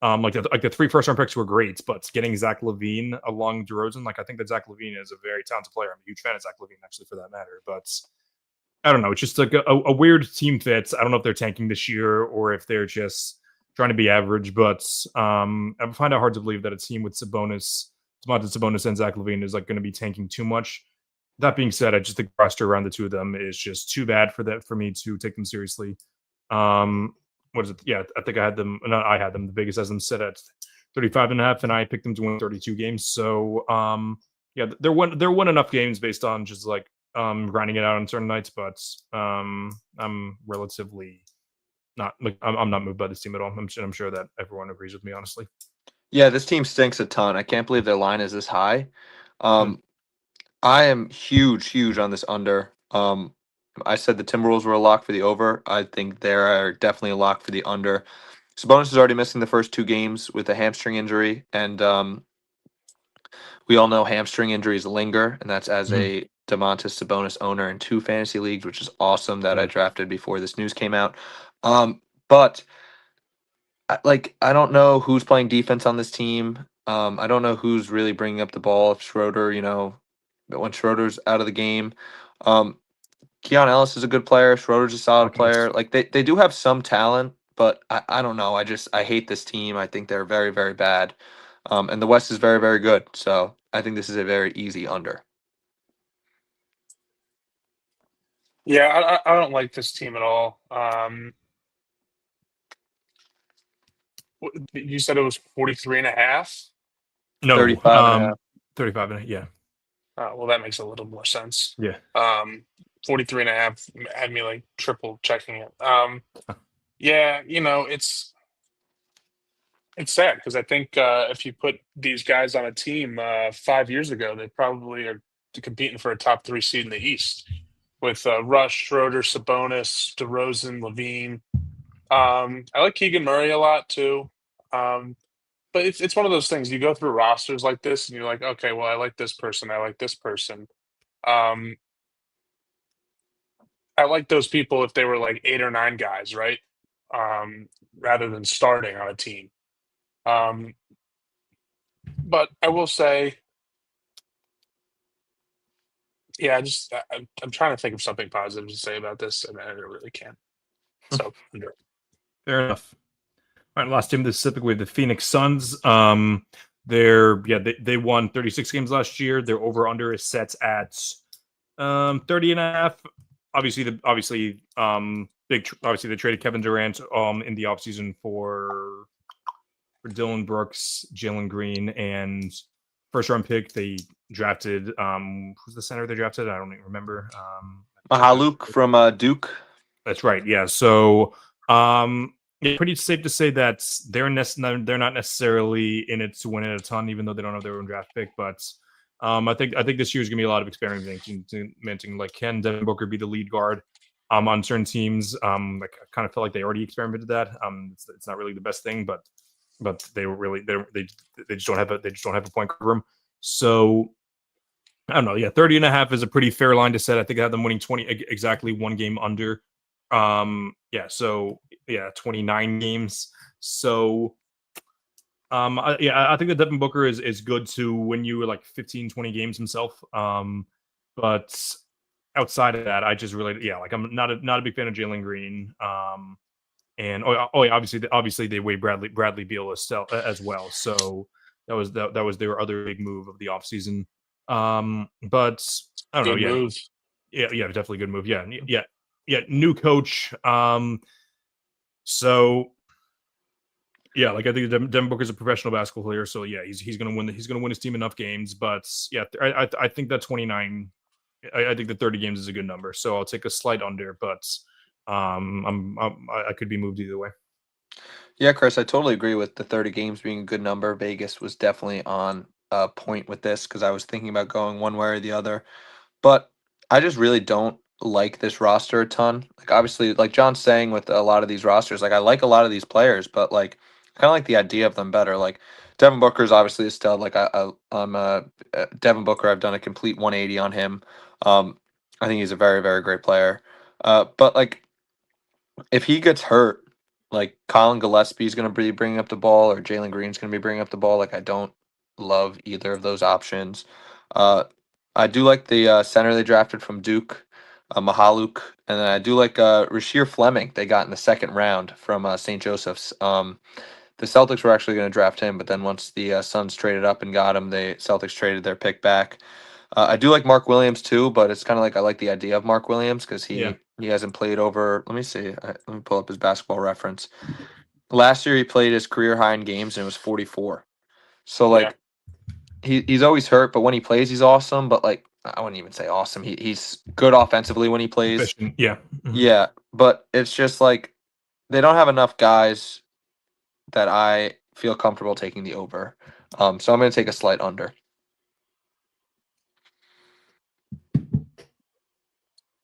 like the 3 first-round picks were great, but getting Zach LaVine along DeRozan, like I think that Zach LaVine is a very talented player. I'm a huge fan of Zach LaVine, actually, for that matter. But I don't know. It's just like a weird team fit. I don't know if they're tanking this year or if they're just trying to be average. But I find it hard to believe that a team with Domantas Sabonis, and Zach LaVine is like going to be tanking too much. That being said, I just think the roster around the two of them is just too bad for me to take them seriously. What is it? Yeah, I think I had them. Not I had them. The Vegas has them set at 35.5, and I picked them to win 32 games. So, yeah, they're won enough games based on just like grinding it out on certain nights. But I'm relatively not like I'm not moved by this team at all. I'm sure that everyone agrees with me, honestly. Yeah, this team stinks a ton. I can't believe their line is this high. I am huge on this under. I said the Timberwolves were a lock for the over. I think they are definitely a lock for the under. Sabonis is already missing the first 2 games with a hamstring injury, and we all know hamstring injuries linger, and that's as a Domantas Sabonis owner in 2 fantasy leagues, which is awesome that I drafted before this news came out. But I don't know who's playing defense on this team. I don't know who's really bringing up the ball. If Schroeder, when Schroeder's out of the game. Keon Ellis is a good player. Schroeder's a solid player. Like they do have some talent, but I don't know. I hate this team. I think they're very, very bad. And the West is very, very good. So I think this is a very easy under. Yeah, I don't like this team at all. You said it was 43.5? No, 35.5. 35.5. Yeah. Well, that makes a little more sense. Yeah. 43.5 had me like triple checking it. Yeah, it's sad because I think if you put these guys on a team 5 years ago, they probably are competing for a top 3 seed in the East with Rush, Schroeder, Sabonis, DeRozan, LaVine. I like Keegan Murray a lot too. But it's one of those things. You go through rosters like this, and you're like, okay, well, I like this person. I like this person. I like those people if they were like 8 or 9 guys, right? Rather than starting on a team. But I will say, yeah, I'm trying to think of something positive to say about this, and I really can't. So, Fair enough. All right, last team specifically the Phoenix Suns. They won 36 games last year. Their over under is set at 30.5. Obviously, they traded Kevin Durant in the offseason for Dylan Brooks, Jalen Green, and first round pick. They drafted who's the center they drafted? I don't even remember. Mahaluk from Duke. That's right. Yeah. So it's pretty safe to say that they're not necessarily in it to win it a ton, even though they don't have their own draft pick. But I think this year is going to be a lot of experimenting. Like, can Devin Booker be the lead guard on certain teams? Like, I kind of felt like they already experimented that. It's not really the best thing, but they just don't have a point guard room. So I don't know. Yeah, 30.5 is a pretty fair line to set. I think I have them winning 20 exactly 1 game under. So 29 games. So I think that Devin Booker is good to win you like 15, 20 games himself. But outside of that, I just really, like I'm not a big fan of Jalen Green. And yeah, obviously they waived Bradley Beal as well. So that was their other big move of the offseason. But I don't know. Good Yeah, move. yeah, definitely a good move. Yeah. New coach. So yeah, like I think Devin Booker's a professional basketball player, so yeah, he's gonna win his team enough games. But yeah, I think that 29. I think the 30 games is a good number, so I'll take a slight under. But I could be moved either way. Yeah, Chris, I totally agree with the 30 games being a good number. Vegas was definitely on point with this because I was thinking about going one way or the other. But I just really don't like this roster a ton. Like obviously, like John's saying with a lot of these rosters, like I like a lot of these players, but like kind of like the idea of them better. Like Devin Booker's obviously a stud. Like I'm Devin Booker. I've done a complete 180 on him. I think he's a very very great player. But like if he gets hurt, like Colin Gillespie's going to be bringing up the ball, or Jalen Green's going to be bringing up the ball. Like I don't love either of those options. Uh, I do like the center they drafted from Duke, Mahaluk, and then I do like Rasheer Fleming they got in the second round from St. Joseph's. The Celtics were actually going to draft him, but then once the Suns traded up and got him, the Celtics traded their pick back. I do like Mark Williams too, but it's kind of like I like the idea of Mark Williams because Yeah. he hasn't played over. Let me see. Let me pull up his basketball reference. Last year he played his career high in games and it was 44. So like he's always hurt, but when he plays, he's awesome. But like I wouldn't even say awesome. He's good offensively when he plays. Efficient, yeah. Yeah, but it's just like they don't have enough guys that I feel comfortable taking the over. So I'm going to take a slight under.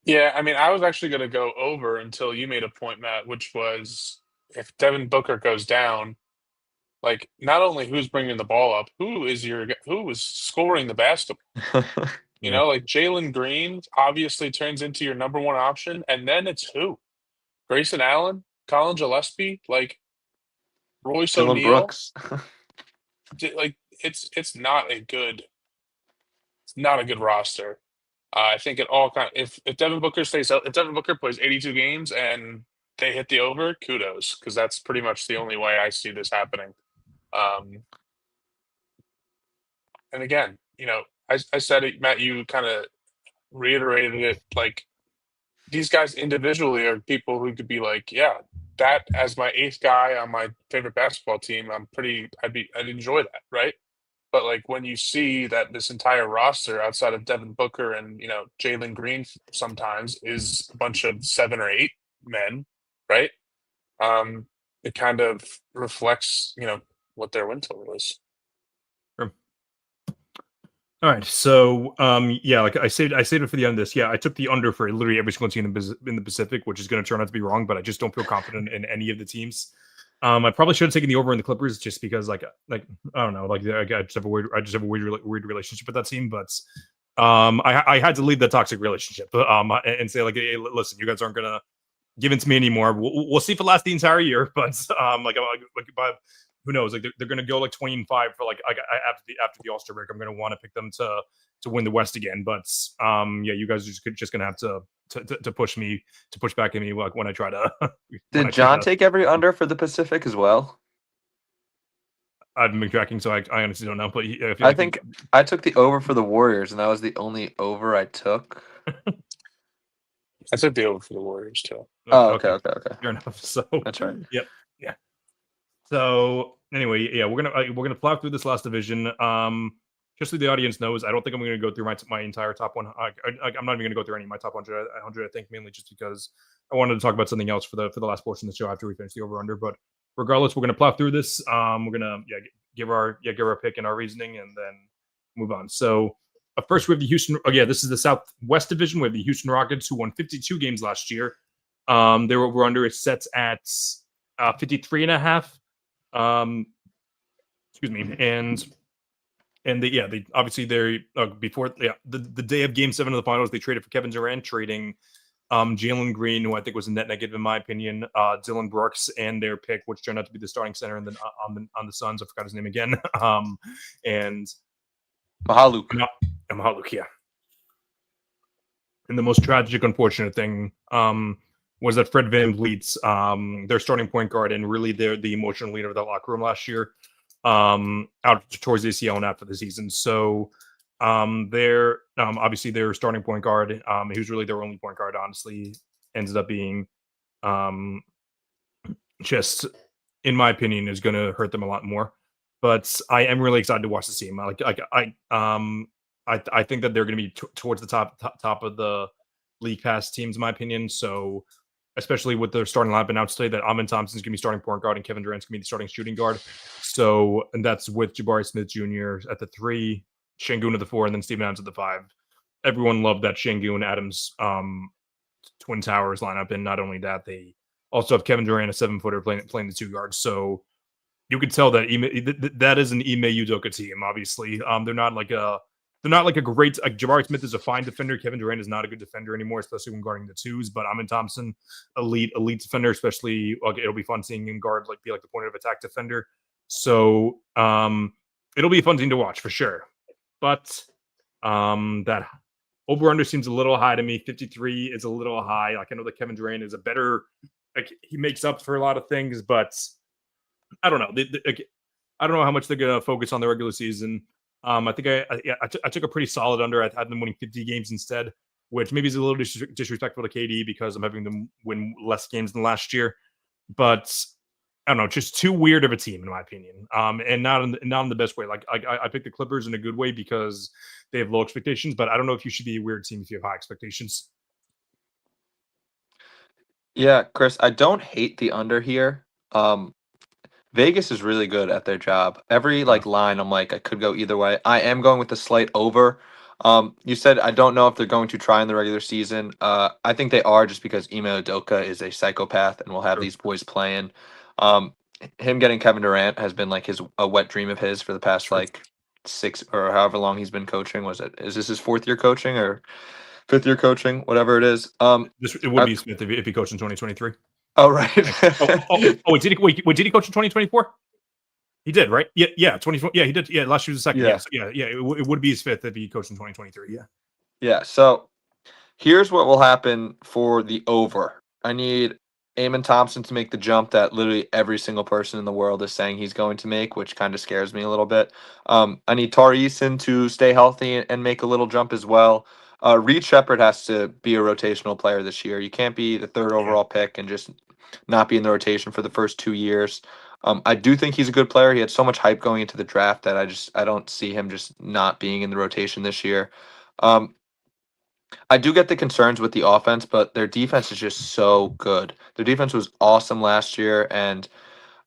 Yeah, I mean, I was actually going to go over until you made a point, Matt, which was if Devin Booker goes down, like not only who's bringing the ball up, who is scoring the basketball? You Yeah. know, like Jalen Green obviously turns into your number one option, and then it's who? Grayson Allen, Colin Gillespie, like Royce Dylan O'Neal. Brooks. Like it's not a good roster. I think it all kind of, if Devin Booker stays out, if Devin Booker plays 82 games and they hit the over, kudos, because that's pretty much the only way I see this happening. And again, I said it, Matt, you kind of reiterated it. Like these guys individually are people who could be like, yeah, that as my eighth guy on my favorite basketball team, I'd enjoy that, right? But like when you see that this entire roster outside of Devin Booker and Jalen Green sometimes is a bunch of 7 or 8 men, right? It kind of reflects, what their win total is. Sure. All right, so yeah, like I saved it for the end of this. Yeah, I took the under for literally every single team in the Pacific, which is going to turn out to be wrong, but I just don't feel confident in any of the teams. I probably should have taken the over in the Clippers just because, like I don't know, like I just have a weird relationship with that team. But I had to leave that toxic relationship and say like, hey, listen, you guys aren't gonna give it to me anymore. We'll see if it lasts the entire year, but but who knows? Like they're gonna go like 20-5 for like after the All-Star break. I'm gonna want to pick them to win the West again. But yeah, you guys are just gonna have to push back at me like when I try to. Did John take every under for the Pacific as well? I've been tracking, so I honestly don't know. But I think I took the over for the Warriors, and that was the only over I took. I took the over for the Warriors too. Oh, okay. Fair enough. So that's right. Yep. Yeah. So anyway, yeah, we're gonna plow through this last division. Just so the audience knows, I don't think I'm going to go through my entire top one. I'm not even going to go through any of my top 100. I think mainly just because I wanted to talk about something else for the last portion of the show after we finish the over under. But regardless, we're going to plow through this. We're gonna give our pick and our reasoning, and then move on. So first we have the Houston. Oh yeah, this is the Southwest Division. We have the Houston Rockets, who won 52 games last year. Their over under is set at 53.5. Excuse me, and they obviously before the day of Game 7 of the Finals, they traded for Kevin Durant, trading Jalen Green, who I think was a net negative in my opinion, Dylan Brooks, and their pick, which turned out to be the starting center, and then on the Suns, I forgot his name again, and Mahaluk. Mahaluk, yeah. And the most tragic, unfortunate thing was that Fred VanVleet's their starting point guard and really the emotional leader of the locker room last year, out towards the ACL and after the season. So their obviously their starting point guard, who's really their only point guard, honestly, ended up being just, in my opinion, is going to hurt them a lot more. But I am really excited to watch the team. I think that they're going to be towards the top of the league pass teams, in my opinion. So, especially with their starting lineup announced today, that Amin Thompson's going to be starting point guard and Kevin Durant's going to be the starting shooting guard. So, and that's with Jabari Smith Jr. at the 3, Şengün at the 4, and then Steven Adams at the 5. Everyone loved that Şengün Adams Twin Towers lineup, and not only that, they also have Kevin Durant, a 7-footer, playing the 2 guards. So you could tell that that is an Ime Udoka team. Obviously, they're not like a great. Like Jabari Smith is a fine defender. Kevin Durant is not a good defender anymore, especially when guarding the 2s. But Amin Thompson, elite defender. Especially, it'll be fun seeing him be like the point of attack defender. So it'll be a fun team to watch for sure. But that over under seems a little high to me. 53 is a little high. Like I know that Kevin Durant is a better. Like he makes up for a lot of things, but I don't know. I don't know how much they're going to focus on the regular season. I think I took a pretty solid under. I had them winning 50 games instead, which maybe is a little disrespectful to KD because I'm having them win less games than last year. But I don't know, just too weird of a team in my opinion, and not in the best way. Like I picked the Clippers in a good way because they have low expectations, but I don't know if you should be a weird team if you have high expectations. Yeah, Chris, I don't hate the under here. Vegas is really good at their job. Every line, I'm like, I could go either way. I am going with the slight over. You said I don't know if they're going to try in the regular season. I think they are just because Ime Udoka is a psychopath and will have these boys playing. Him getting Kevin Durant has been like a wet dream of his for the past 6 or however long he's been coaching. Is this his 4th year coaching or 5th year coaching? Whatever it is. It would be Smith if he coached in 2023. Oh right. Wait, did he coach in 2024? He did, right? Yeah, 2020. Yeah, he did. Yeah, last year was the second. Yeah. It would be his 5th if he coached in 2023. Yeah. Yeah. So here's what will happen for the over. I need Amin Thompson to make the jump that literally every single person in the world is saying he's going to make, which kind of scares me a little bit. I need Tari Eason to stay healthy and make a little jump as well. Reed Shepherd has to be a rotational player this year. You can't be the 3rd overall pick and just not be in the rotation for the first 2 years. I do think he's a good player. He had so much hype going into the draft that I don't see him just not being in the rotation this year. I do get the concerns with the offense, but their defense is just so good. Their defense was awesome last year, and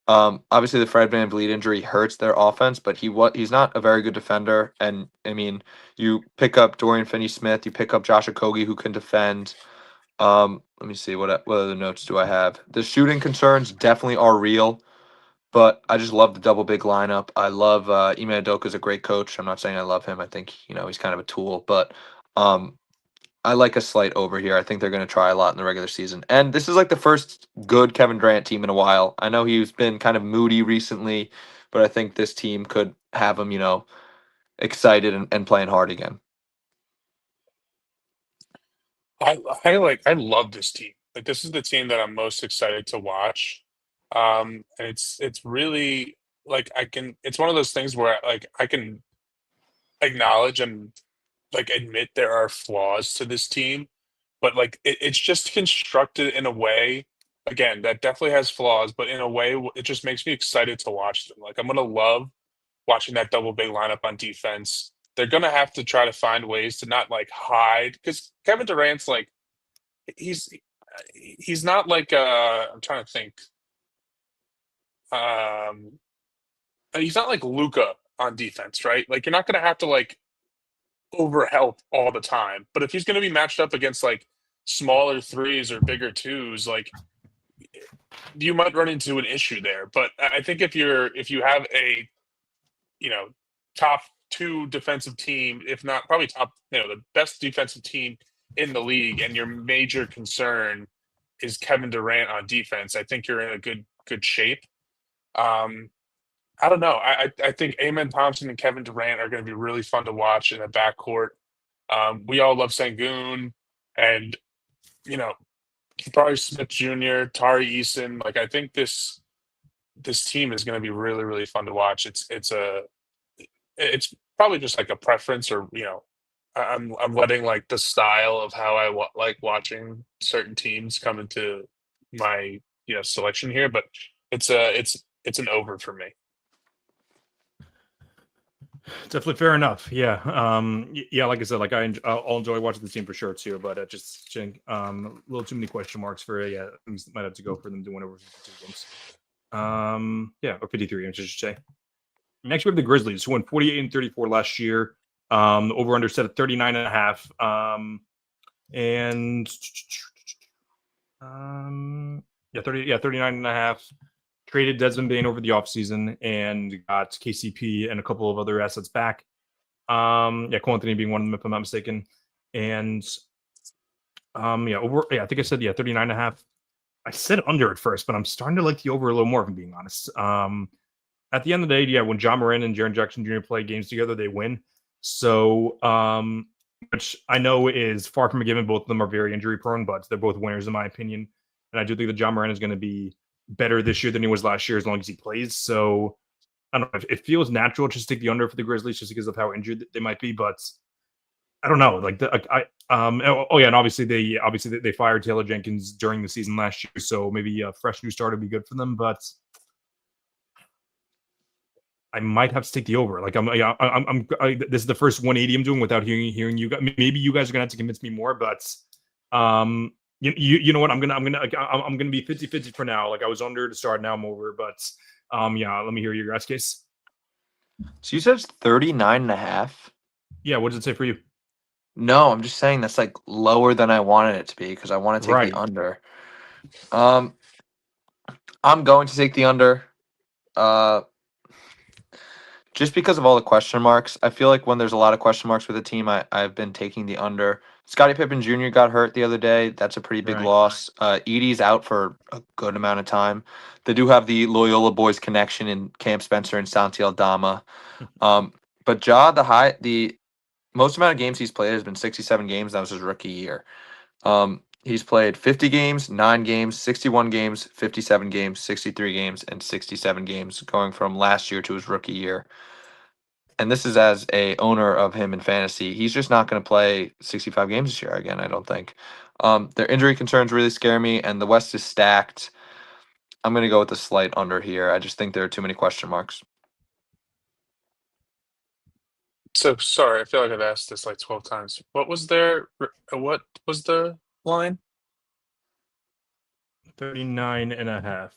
obviously the Fred VanVleet injury hurts their offense, but he's not a very good defender. And I mean, you pick up Dorian Finney-Smith, you pick up Josh Okogie who can defend. Let me see what other notes do I have. The shooting concerns definitely are real, but I just love the double big lineup. I love Ime Udoka is a great coach. I'm not saying I love him. I think he's kind of a tool, but I like a slight over here. I think they're going to try a lot in the regular season. And this is like the first good Kevin Durant team in a while. I know he's been kind of moody recently, but I think this team could have him, excited and playing hard again. I love this team. Like this is the team that I'm most excited to watch. And it's really like it's one of those things where like I can acknowledge and like admit there are flaws to this team, but like it's just constructed in a way again that definitely has flaws, but in a way it just makes me excited to watch them. Like I'm gonna love watching that double big lineup on defense. They're gonna have to try to find ways to not like hide because Kevin Durant's like he's not like I'm trying to think. He's not like Luca on defense, right? Like you're not gonna have to like overhelp all the time. But if he's gonna be matched up against like smaller 3s or bigger 2s, like you might run into an issue there. But I think if you have a top 2 defensive team, if not probably top, the best defensive team in the league, and your major concern is Kevin Durant on defense, I think you're in a good shape. I don't know. I think Amin Thompson and Kevin Durant are going to be really fun to watch in the backcourt. We all love Şengün, And probably Smith Jr., Tari Eason. Like I think this team is going to be really, really fun to watch. It's probably just like a preference, or I'm letting like the style of how I like watching certain teams come into my selection here, but it's an over for me. Definitely fair enough. Yeah. Yeah. Like I said, like I'll enjoy watching the team for sure too. But just a little too many question marks for things might have to go for them to win over 52 games. Yeah, or 53 games, I should say. Next, we have the Grizzlies, who won 48-34 last year. The over under set at 39.5. Yeah, 39.5. Traded Desmond Bane over the offseason and got KCP and a couple of other assets back. Cole Anthony being one of them, if I'm not mistaken. And I think I said 39.5. I said under at first, but I'm starting to like the over a little more, if I'm being honest. At the end of the day, when John Moran and Jaren Jackson Jr. play games together, they win. So, which I know is far from a given. Both of them are very injury prone, but they're both winners in my opinion. And I do think that John Moran is going to be better this year than he was last year, as long as he plays. So I don't know. It feels natural just to take the under for the Grizzlies, just because of how injured they might be. But I don't know. Like and obviously they fired Taylor Jenkins during the season last year, so maybe a fresh new start would be good for them. But I might have to take the over. Like this is the first 180 I'm doing without hearing you guys. Maybe you guys are gonna have to convince me more, but you know what? I'm gonna be 50-50 for now. Like I was under to start, now I'm over. But let me hear your guys' case. So you said it's 39.5? Yeah, what does it say for you? No, I'm just saying that's like lower than I wanted it to be because I want to take the under. I'm going to take the under. Just because of all the question marks. I feel like when there's a lot of question marks with a team, I've been taking the under. Scottie Pippen Jr. got hurt the other day. That's a pretty big loss. Edie's out for a good amount of time. They do have the Loyola boys connection in Cam Spencer and Santi Aldama. But Ja, the most amount of games he's played has been 67 games. That was his rookie year. He's played 50 games, 9 games, 61 games, 57 games, 63 games, and 67 games, going from last year to his rookie year. And this is as a owner of him in fantasy. He's just not going to play 65 games this year again, I don't think. Their injury concerns really scare me, and the West is stacked. I'm going to go with the slight under here. I just think there are too many question marks. So sorry, I feel like I've asked this like 12 times. What was the line? 39.5.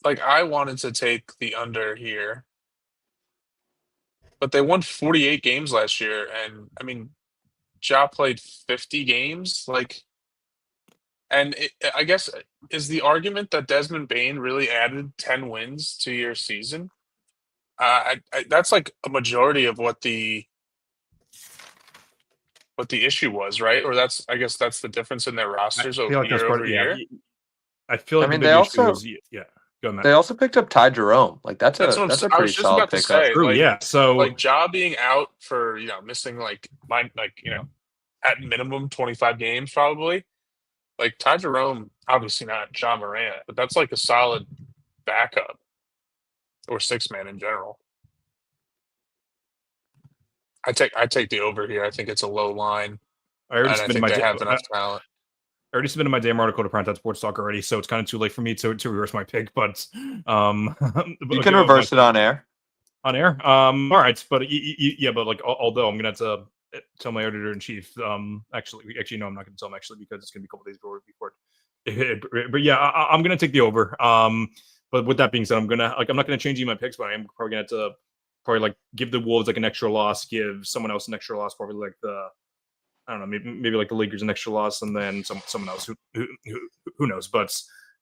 Like I wanted to take the under here, but they won 48 games last year, and I mean, Ja played 50 games. I guess is the argument that Desmond Bane really added 10 wins to your season? That's like a majority of what the issue was, right? Or I guess that's the difference in their rosters over year. I feel like they also Go on, Matt. They also picked up Ty Jerome. Like that's a I pretty was just solid about to pickup. say, True, so like Ja being out for missing at minimum 25 games probably. Like Ty Jerome, obviously not Ja Morant, but that's like a solid backup or six man in general. I take the over here. I think it's a low line. I already submitted my have enough talent. I already submitted my damn article to Primetime Sports Talk already, so it's kind of too late for me to reverse my pick. But you can reverse it on air. On air, all right. But but like, although I'm gonna have to tell my editor in chief. Actually, no, I'm not gonna tell him actually because it's gonna be a couple days before. But yeah, I'm gonna take the over. But with that being said, I'm not gonna change any of my picks, but I am probably gonna have to give the Wolves like an extra loss, give someone else an extra loss, probably like I don't know, maybe like the Lakers an extra loss, and then someone else who knows. But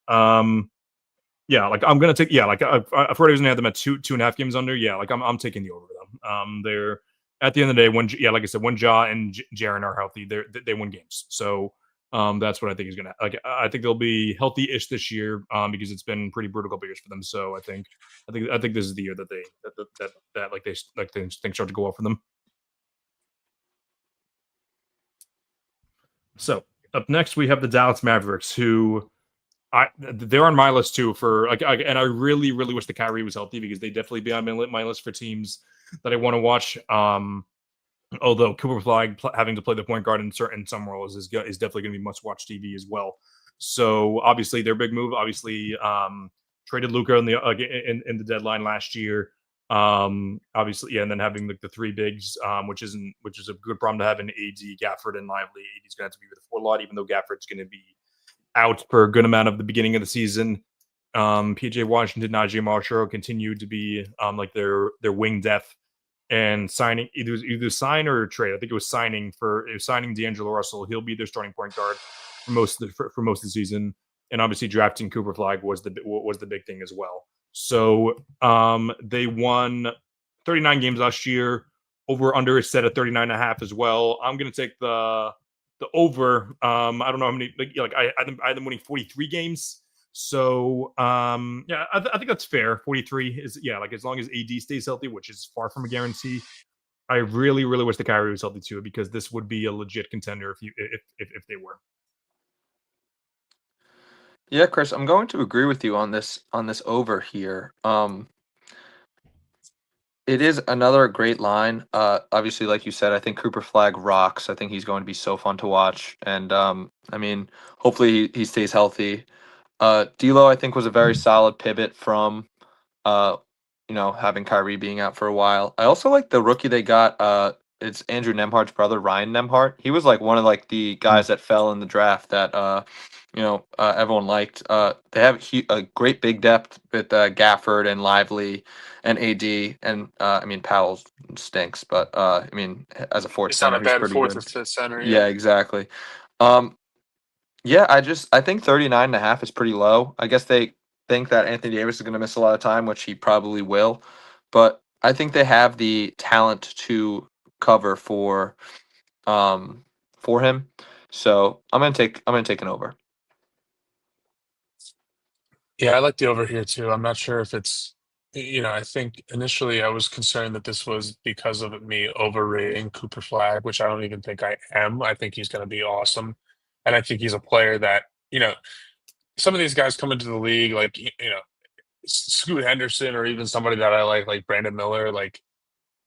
like I'm gonna take like I've already had them at 2.5 games under. Yeah, like I'm taking the over them. They're at the end of the day when like I said, when Ja and Jaren are healthy, they win games. So that's what I think is gonna I think they'll be healthy-ish this year because it's been pretty brutal couple years for them. So I think this is the year that they start to go off for them. So up next we have the Dallas Mavericks, who they're on my list too for and I really wish the Kyrie was healthy because they definitely be on my list for teams that I want to watch. Although Cooper Flag having to play the point guard in some roles is definitely going to be must watch TV as well. So obviously their big move, obviously traded Luka in the deadline last year. Obviously, yeah, and then having the three bigs, which is a good problem to have in AD, Gafford, and Lively. AD's going to have to be with the 4 lot, even though Gafford's going to be out for a good amount of the beginning of the season. PJ Washington, Najee Marshall continued to be like their wing depth, and signing either sign or trade. I think it was signing D'Angelo Russell. He'll be their starting point guard for most of the season, and obviously drafting Cooper Flag was the big thing as well. So they won 39 games last year. Over under is set at 39.5 as well. I'm going to take the over. I don't know how many. I had them winning 43 games. So yeah, I think that's fair. 43 is as long as AD stays healthy, which is far from a guarantee. I really wish the Kyrie was healthy too, because this would be a legit contender if they were. Yeah, Chris, I'm going to agree with you on this over here. It is another great line. Obviously, like you said, I think Cooper Flag rocks. I think he's going to be so fun to watch, and I mean, hopefully he stays healthy. D'Lo, I think, was a very solid pivot from, having Kyrie being out for a while. I also like the rookie they got. It's Andrew Nemhart's brother, Ryan Nemhart. He was like one of the guys that fell in the draft that everyone liked. They have a great big depth with Gafford and Lively and AD, and I mean Powell stinks, but I mean as a fourth It's not center, a he's bad pretty fourth or good. fifth center. Yeah, exactly. Yeah, I think 39.5 is pretty low. I guess they think that Anthony Davis is going to miss a lot of time, which he probably will. But I think they have the talent to cover for him. So I'm gonna take an over. Yeah, I like the over here too. I'm not sure if it's, I think initially I was concerned that this was because of me overrating Cooper Flag, which I don't even think I am. I think he's going to be awesome. And I think he's a player that, some of these guys come into the league, like, Scoot Henderson, or even somebody that I like Brandon Miller. Like,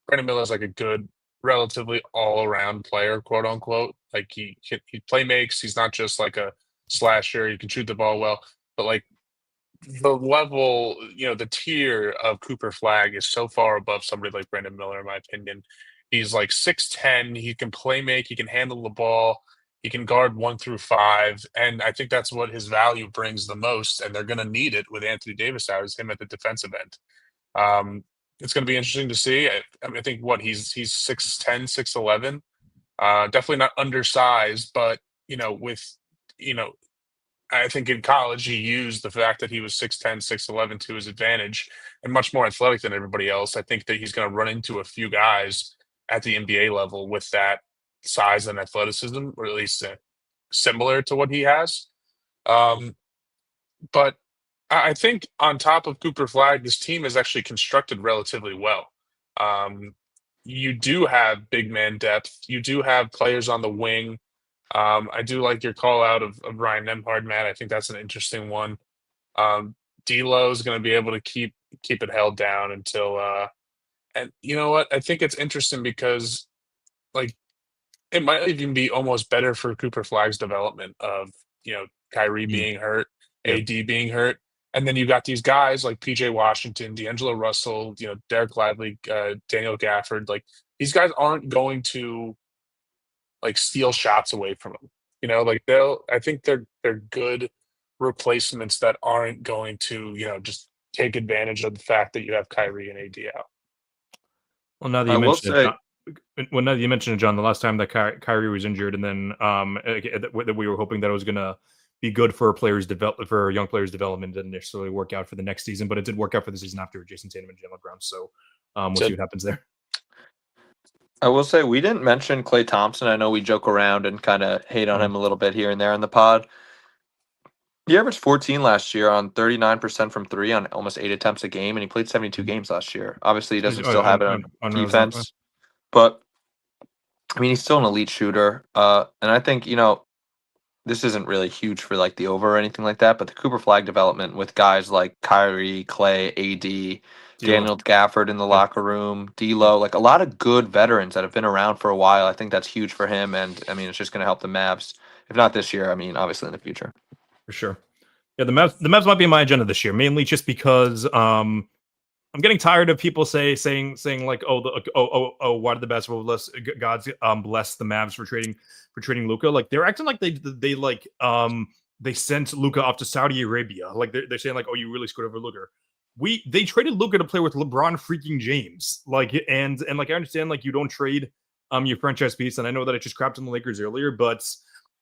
Brandon Miller is like a good, relatively all around player, quote unquote. Like, he play makes. He's not just like a slasher. He can shoot the ball well, but like, the level, the tier of Cooper Flag is so far above somebody like Brandon Miller, in my opinion. He's like 6'10". He can play make. He can handle the ball. He can guard 1 through 5. And I think that's what his value brings the most. And they're going to need it with Anthony Davis out, is him at the defensive end. It's going to be interesting to see. I think he's 6'10", 6'11". Definitely not undersized, but, with, I think in college he used the fact that he was 6'10", 6'11" to his advantage, and much more athletic than everybody else. I think that he's going to run into a few guys at the NBA level with that size and athleticism, or at least similar to what he has. Um, but I think on top of Cooper Flag, this team is actually constructed relatively well. Um, you do have big man depth. You do have players on the wing. I do like your call out of Ryan Nemhard, Matt. I think that's an interesting one. D'Lo is going to be able to keep it held down until. And you know what? I think it's interesting because, like, it might even be almost better for Cooper Flag's development of Kyrie being hurt, Yeah. AD being hurt, and then you got these guys like PJ Washington, D'Angelo Russell, Derek Lively, Daniel Gafford. Like, these guys aren't going to like steal shots away from him. Like I think they're good replacements that aren't going to, just take advantage of the fact that you have Kyrie and AD out. Well, now that I you will mentioned it, say, John, now that you mentioned it, John, the last time that Kyrie was injured, and then that we were hoping that it was gonna be good for young players' development, didn't necessarily work out for the next season, but it did work out for the season after Jason Tatum and Jalen Brown. So we'll see what happens there. I will say we didn't mention Klay Thompson. I know we joke around and kind of hate on him a little bit here and there in the pod. He averaged 14 last year on 39% from three on almost 8 attempts a game, and he played 72 games last year. Obviously, he doesn't still have it on defense, but I mean, he's still an elite shooter. And I think, this isn't really huge for like the over or anything like that, but the Cooper Flag development with guys like Kyrie, Clay, AD, Daniel Gafford in the locker room, D'Lo, like a lot of good veterans that have been around for a while. I think that's huge for him, and I mean, it's just going to help the Mavs. If not this year, I mean, obviously in the future. For sure. Yeah, the Mavs might be in my agenda this year, mainly just because I'm getting tired of people saying like, why did the basketball gods bless the Mavs for trading Luka? Like they're acting like they sent Luka off to Saudi Arabia. Like they're saying like, oh, you really screwed over Luka. They traded Luka to play with LeBron freaking James. Like and like I understand like you don't trade your franchise piece, and I know that I just crapped on the Lakers earlier, but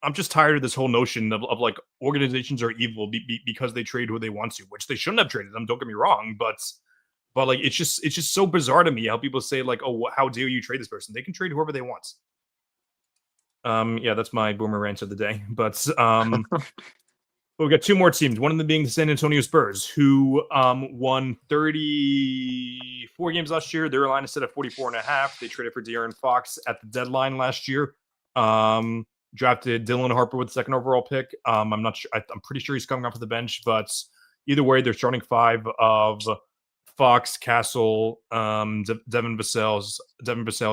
I'm just tired of this whole notion of like organizations are evil because they trade who they want to, which they shouldn't have traded them. Don't get me wrong, but like it's just so bizarre to me how people say like, oh, how dare you trade this person? They can trade whoever they want. Yeah, that's my boomer rant of the day. But we've got two more teams. One of them being the San Antonio Spurs, who won 34 games last year. Their line is set at 44.5. They traded for De'Aaron Fox at the deadline last year. Drafted Dylan Harper with the second overall pick. I'm not sure. I'm pretty sure he's coming off of the bench, but either way, they're starting five of Fox, Castle, Devin Vassell,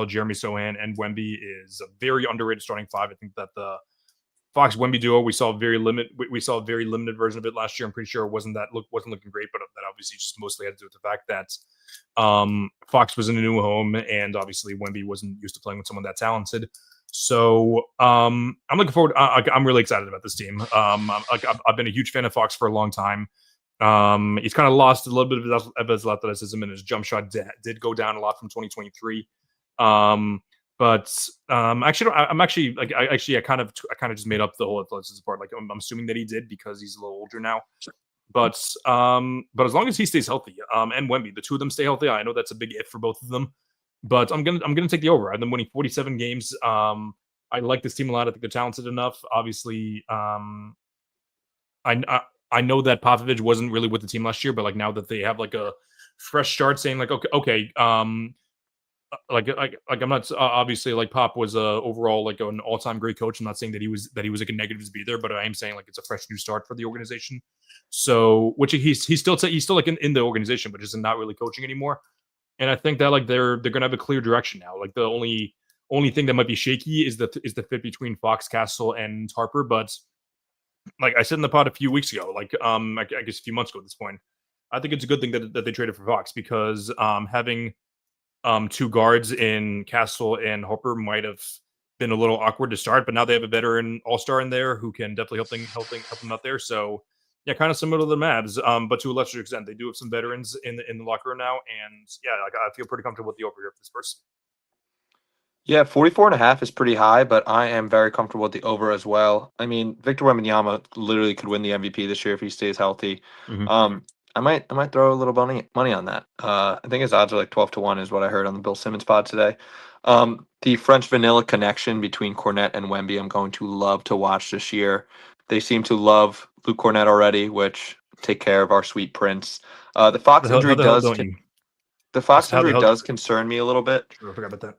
Jeremy Sohan, and Wemby is a very underrated starting five. I think that the Fox Wemby duo we saw a very limited version of it last year. I'm pretty sure it wasn't looking great, but that obviously just mostly had to do with the fact that Fox was in a new home, and obviously Wemby wasn't used to playing with someone that talented. So I'm looking forward. I'm really excited about this team. I've been a huge fan of Fox for a long time. He's kind of lost a little bit of his athleticism, and his jump shot did go down a lot from 2023. But I kind of just made up the whole athleticism part. Like I'm assuming that he did because he's a little older now. But as long as he stays healthy, and Wemby, the two of them stay healthy, I know that's a big if for both of them. But I'm gonna take the over. I've been winning 47 games. I like this team a lot. I think they're talented enough. Obviously, I know that Popovich wasn't really with the team last year, but like now that they have like a fresh start, saying like okay, like I'm not obviously like Pop was overall like an all-time great coach. I'm not saying that he was like a negative to be there, but I am saying like it's a fresh new start for the organization. So which he's still like in the organization, but just not really coaching anymore. And I think that like they're gonna have a clear direction now. Like the only thing that might be shaky is the fit between Fox, Castle, and Harper. But like I said in the pod a few weeks ago, like I guess a few months ago at this point, I think it's a good thing that they traded for Fox because having two guards in Castle and Harper might have been a little awkward to start, but now they have a veteran all-star in there who can definitely help them out there. So yeah, kind of similar to the Mavs, but to a lesser extent, they do have some veterans in the locker room now, and yeah, like I feel pretty comfortable with the over here for this person. Yeah, 44.5 is pretty high, but I am very comfortable with the over as well. I mean, Victor Wembanyama literally could win the MVP this year if he stays healthy. Mm-hmm. I might throw a little money on that. I think his odds are like 12-1 is what I heard on the Bill Simmons pod today. The French vanilla connection between Cornet and Wemby, I'm going to love to watch this year. They seem to love Luke Cornet already, which take care of our sweet prince. The Fox injury does concern me a little bit. Sure, I forgot about that.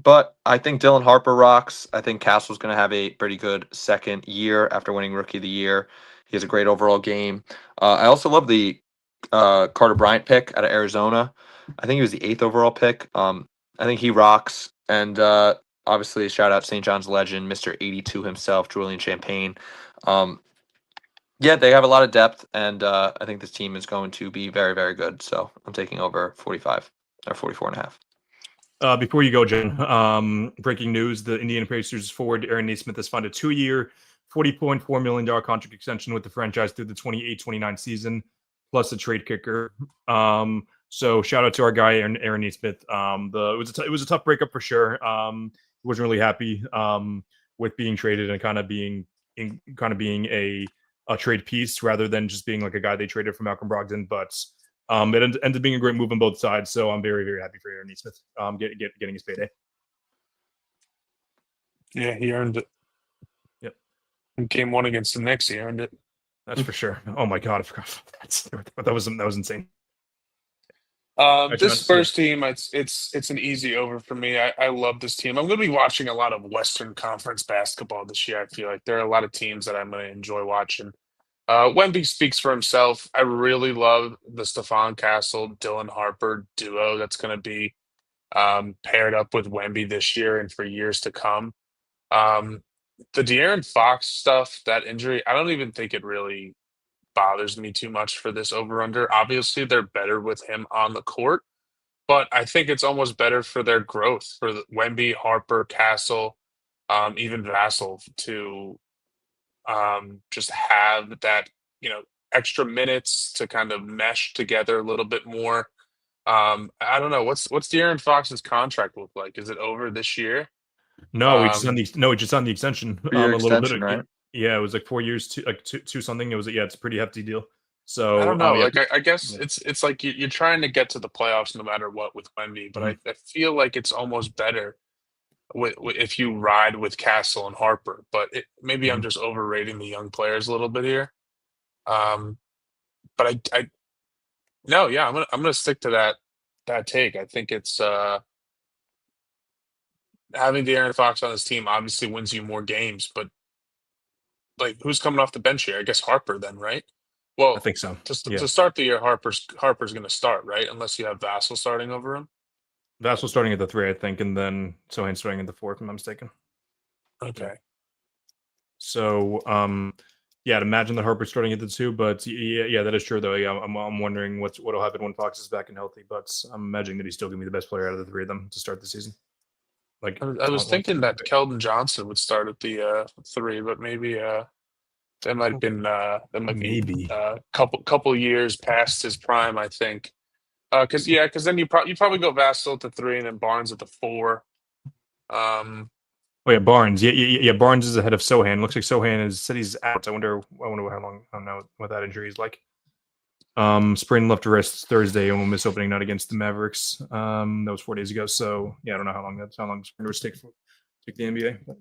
But I think Dylan Harper rocks. I think Castle's going to have a pretty good second year after winning Rookie of the Year. He has a great overall game. I also love the Carter Bryant pick out of Arizona. I think he was the 8th overall pick. I think he rocks. And obviously, shout out St. John's legend, Mr. 82 himself, Julian Champagne. Yeah, they have a lot of depth, and I think this team is going to be very, very good. So I'm taking over 45 or 44.5. Before you go, Jen, breaking news: the Indiana Pacers forward Aaron Nesmith has signed a 2-year, $40.4 million contract extension with the franchise through the 28-29 season, plus a trade kicker. So shout out to our guy Aaron Nesmith. It was a tough breakup for sure. He wasn't really happy with being traded and kind of being a trade piece rather than just being like a guy they traded for Malcolm Brogdon, but. It ended up being a great move on both sides, so I'm very, very happy for Aaron Nesmith getting his payday. Yeah, he earned it. Yep. In game 1 against the Knicks, he earned it. That's for sure. Oh my god, I forgot about that. That was insane. Right, This John? Yeah. Spurs team, it's an easy over for me. I love this team. I'm going to be watching a lot of Western Conference basketball this year. I feel like there are a lot of teams that I'm going to enjoy watching. Wemby speaks for himself. I really love the Stephon Castle, Dylan Harper duo that's going to be paired up with Wemby this year and for years to come. Um, the De'Aaron Fox stuff, that injury, I don't even think it really bothers me too much for this over under. Obviously, they're better with him on the court, but I think it's almost better for their growth for Wemby, Harper, Castle, even Vassell to just have that, extra minutes to kind of mesh together a little bit more. I don't know what's De'Aaron Fox's contract look like. Is it over this year? No, we just on Um, the no, we just on the extension. Your A little bit. extension, right? Yeah, it was like 4 years, two something. It was it's a pretty hefty deal. I So don't know. yeah, Like I guess yeah. it's like you're trying to get to the playoffs no matter what with Wemby, but Mhm. I feel like it's almost better if you ride with Castle and Harper. But maybe I'm Mhm. just overrating the young players a little bit here. Um, but I no, yeah, I'm gonna stick to that take. I think it's having De'Aaron Fox on his team obviously wins you more games, but like who's coming off the bench here? I guess Harper then, right? I Well, think so. Yeah, to start the year, Harper's going to start, right? Unless you have Vassell starting over him. Vassell starting at the 3, I think, and then Sohan starting at the 4, if I'm not mistaken. Yeah. Okay. So yeah, I'd imagine that Harper's starting at the 2, but yeah, that is true though. Yeah, I'm wondering what'll happen when Fox is back and healthy, but I'm imagining that he's still gonna be the best player out of the 3 of them to start the season. Like I was talent. thinking that Keldon Johnson would start at the 3, but maybe that might be Maybe. couple years past his prime, I think. Because then you probably go Vassell at the 3 and then Barnes at the 4. Um, Oh yeah, Barnes. Yeah. Barnes is ahead of Sohan. Looks like Sohan said he's out. I wonder how long. I don't know what that injury is like. Sprained left wrist Thursday and will miss opening night against the Mavericks. That was 4 days ago. So yeah, I don't know how long sprained wrist take the NBA. But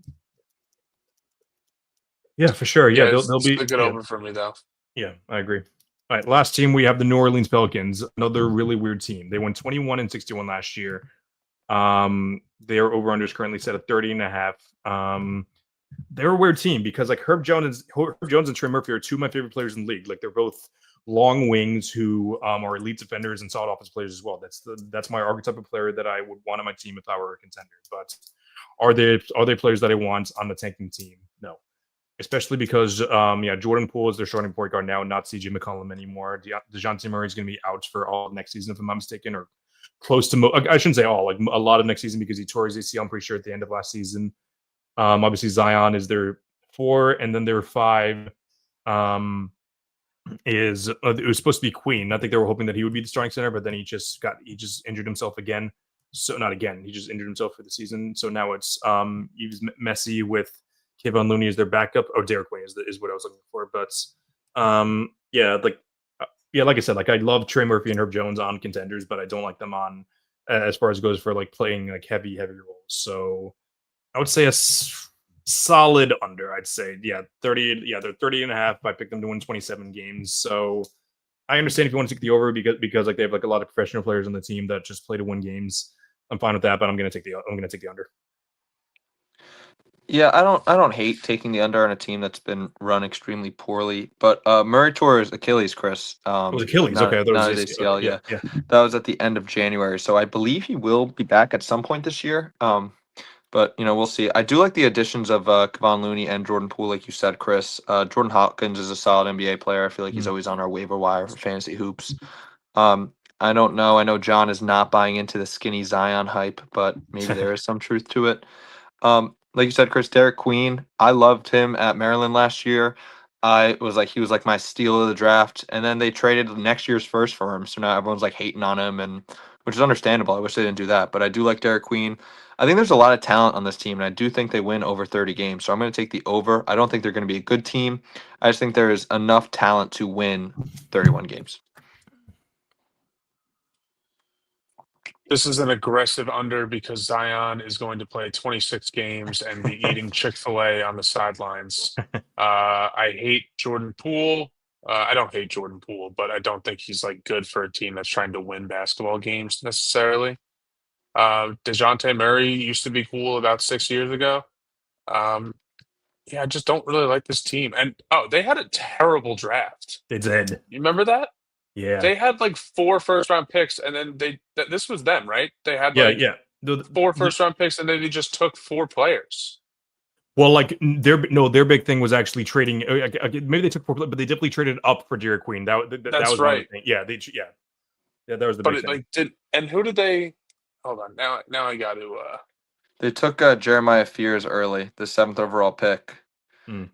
yeah, for sure. Yeah, yeah, they'll it's be. a good Yeah, over for me though. yeah, I agree. All right, last team we have the New Orleans Pelicans. Another really weird team. They won 21 and 61 last year. Their over under is currently set at 30.5. They're a weird team because like Herb Jones and Trey Murphy are two of my favorite players in the league. Like they're both long wings who are elite defenders and solid offense players as well. That's my archetype of player that I would want on my team if I were a contender. But are they players that I want on the tanking team? No. Especially because Jordan Poole is their starting point guard now, not CJ McCollum anymore. DeJounte Murray is going to be out for all of next season, if I'm not mistaken, or close to I shouldn't say all, like a lot of next season because he tore his ACL, I'm pretty sure, at the end of last season. Obviously Zion is their 4, and then their 5 is it was supposed to be Queen. I think they were hoping that he would be the starting center, but then he just injured himself again. So not again, he just injured himself for the season. So now it's he's Messi with Kevon Looney as their backup. Oh, Derek Queen is what I was looking for. But like I said, like I love Trey Murphy and Herb Jones on contenders, but I don't like them on as far as it goes for like playing like heavy roles. So I would say solid under. I'd say 30. Yeah, they're 30.5. I picked them to win 27 games. So I understand if you want to take the over because like they have like a lot of professional players on the team that just play to win games. I'm fine with that, but I'm gonna take the under. Yeah, I don't hate taking the under on a team that's been run extremely poorly, but Murray tore his Achilles, Chris. It was Achilles. Not Okay, I thought not it was his ACL. ACL. Okay, Yeah, yeah. that was at the end of January, so I believe he will be back at some point this year. But we'll see. I do like the additions of Kevon Looney and Jordan Poole, like you said, Chris. Jordan Hawkins is a solid NBA player. I feel like he's always on our waiver wire for fantasy hoops. I don't know. I know John is not buying into the skinny Zion hype, but maybe there is some truth to it. Like you said, Chris, Derek Queen, I loved him at Maryland last year. He was like my steal of the draft, and then they traded next year's first for him. So now everyone's like hating on him, and which is understandable. I wish they didn't do that, but I do like Derek Queen. I think there's a lot of talent on this team, and I do think they win over 30 games. So I'm going to take the over. I don't think they're going to be a good team. I just think there is enough talent to win 31 games. This is an aggressive under because Zion is going to play 26 games and be eating Chick-fil-A on the sidelines. I hate Jordan Poole. I don't hate Jordan Poole, but I don't think he's like good for a team that's trying to win basketball games necessarily. DeJounte Murray used to be cool about 6 years ago. Um, yeah, I just don't really like this team. And they had a terrible draft. They did. You remember that? Yeah. They had like 4 first-round picks, and then this was them, right? They had Yeah. like Yeah. 4 first-round picks, and then they just took 4 players. Well, like their big thing was actually trading. Maybe they took 4, but they definitely traded up for Derek Queen. That was That's one of right. the things. Yeah. That was the But big it thing. like did and who did they? Hold on, now I got to. They took Jeremiah Fears early, the 7th overall pick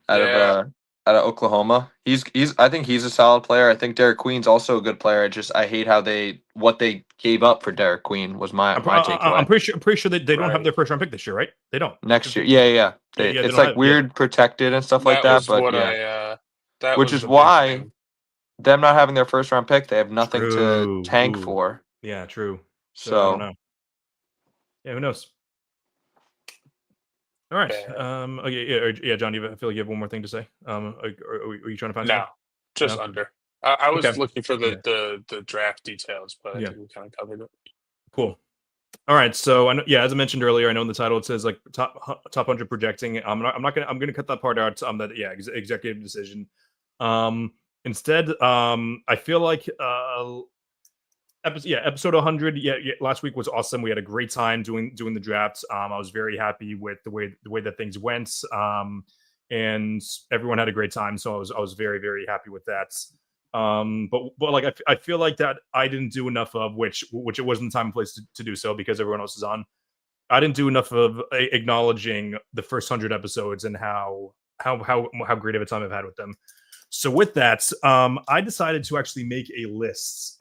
out Yeah. of Oklahoma. He's I think he's a solid player. I think Derek Queen's also a good player. I hate how what they gave up for Derek Queen was my takeaway. I'm pretty sure that they don't have Right. their first round pick this year, right? They don't. Next year, yeah. They It's don't like have- weird protected and stuff like that that. was But what yeah, that which was is the big why thing. them not having their first round pick, they have nothing True. to tank Ooh. for. Yeah, true. So I So don't know. Yeah, who knows? All right. Yeah. Yeah, John. I feel like you have one more thing to say. Are you trying to find No, something? just No? under. I was Okay. looking for Yeah. the draft details, but I Yeah. think we kind of covered it. Cool. All right. So I know, as I mentioned earlier, I know in the title it says like top 100 projecting. I'm gonna cut that part out. Executive decision. Instead, I feel like episode 100. Last week was awesome. We had a great time doing the drafts. I was very happy with the way that things went. And everyone had a great time, so I was very, very happy with that. But like I feel like that I didn't do enough of, which it wasn't time and place to do so because everyone else is on. I didn't do enough of acknowledging the first 100 episodes and how great of a time I've had with them. So with that, I decided to actually make a list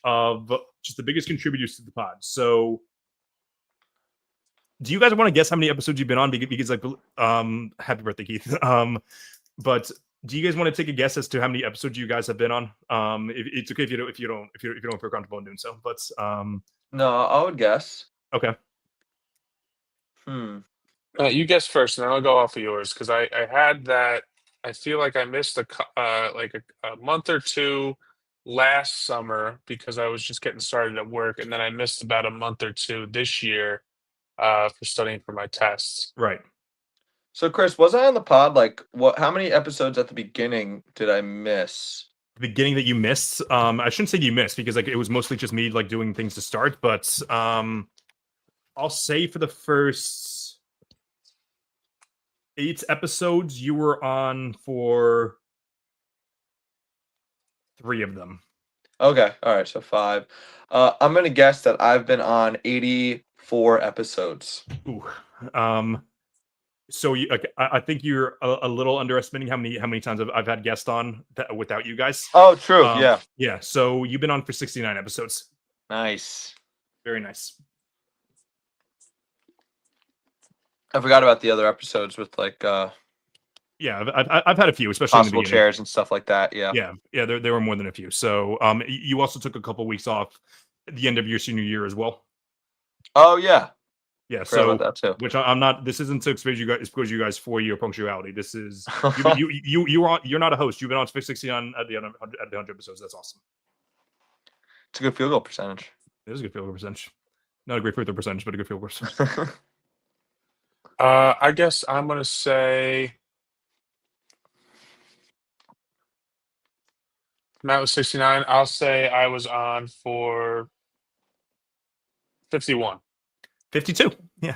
of just the biggest contributors to the pod. So do you guys want to guess how many episodes you've been on? Because like, happy birthday, Keith. But do you guys want to take a guess as to how many episodes you guys have been on? It's okay if you don't feel comfortable in doing so. But no, I would guess. okay. You guess first, and then I'll go off of yours because I had that. I feel like I missed a month or two last summer because I was just getting started at work, and then I missed about a month or two this year for studying for my tests. Right. So Chris, was I on the pod? Like, how many episodes at the beginning did I miss? The beginning that you missed. I shouldn't say you missed because like it was mostly just me like doing things to start. But I'll say for the first 8 episodes, you were on for 3 of them. Okay, all right, so 5. I'm gonna guess that I've been on 84 episodes. Ooh. So I think you're a little underestimating how many times I've had guests on that without you guys. Oh, true. Yeah. Yeah. So you've been on for 69 episodes. Nice. Very nice. I forgot about the other episodes with like Yeah, I've had a few, especially in the possible beginning. chairs and stuff like that. Yeah. Yeah. There were more than a few. So you also took a couple weeks off at the end of your senior year as well. Oh yeah. Yeah. Forgot So about that too. which I'm not. This isn't to expose you guys for your punctuality. This is you're not a host. You've been on 69 at the 100 episodes. That's awesome. It's a good field goal percentage. It is a good field goal percentage. Not a great field goal percentage, but a good field goal percentage. I guess I'm gonna say Matt was 69. I'll say I was on for 51. 52. Yeah.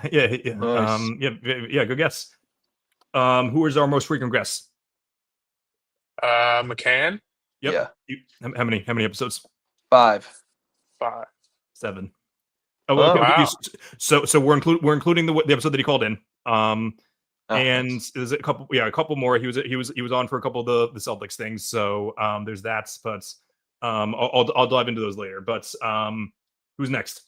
Nice. Good guess. Who is our most frequent guest? McCann, Yep. Yeah. How many episodes? 5. 5. 7. Oh, Okay. wow. So we're including the episode that he called in. Oh, And nice. there's a couple more. He was on for a couple of the Celtics things. So there's that. But I'll dive into those later. But who's next?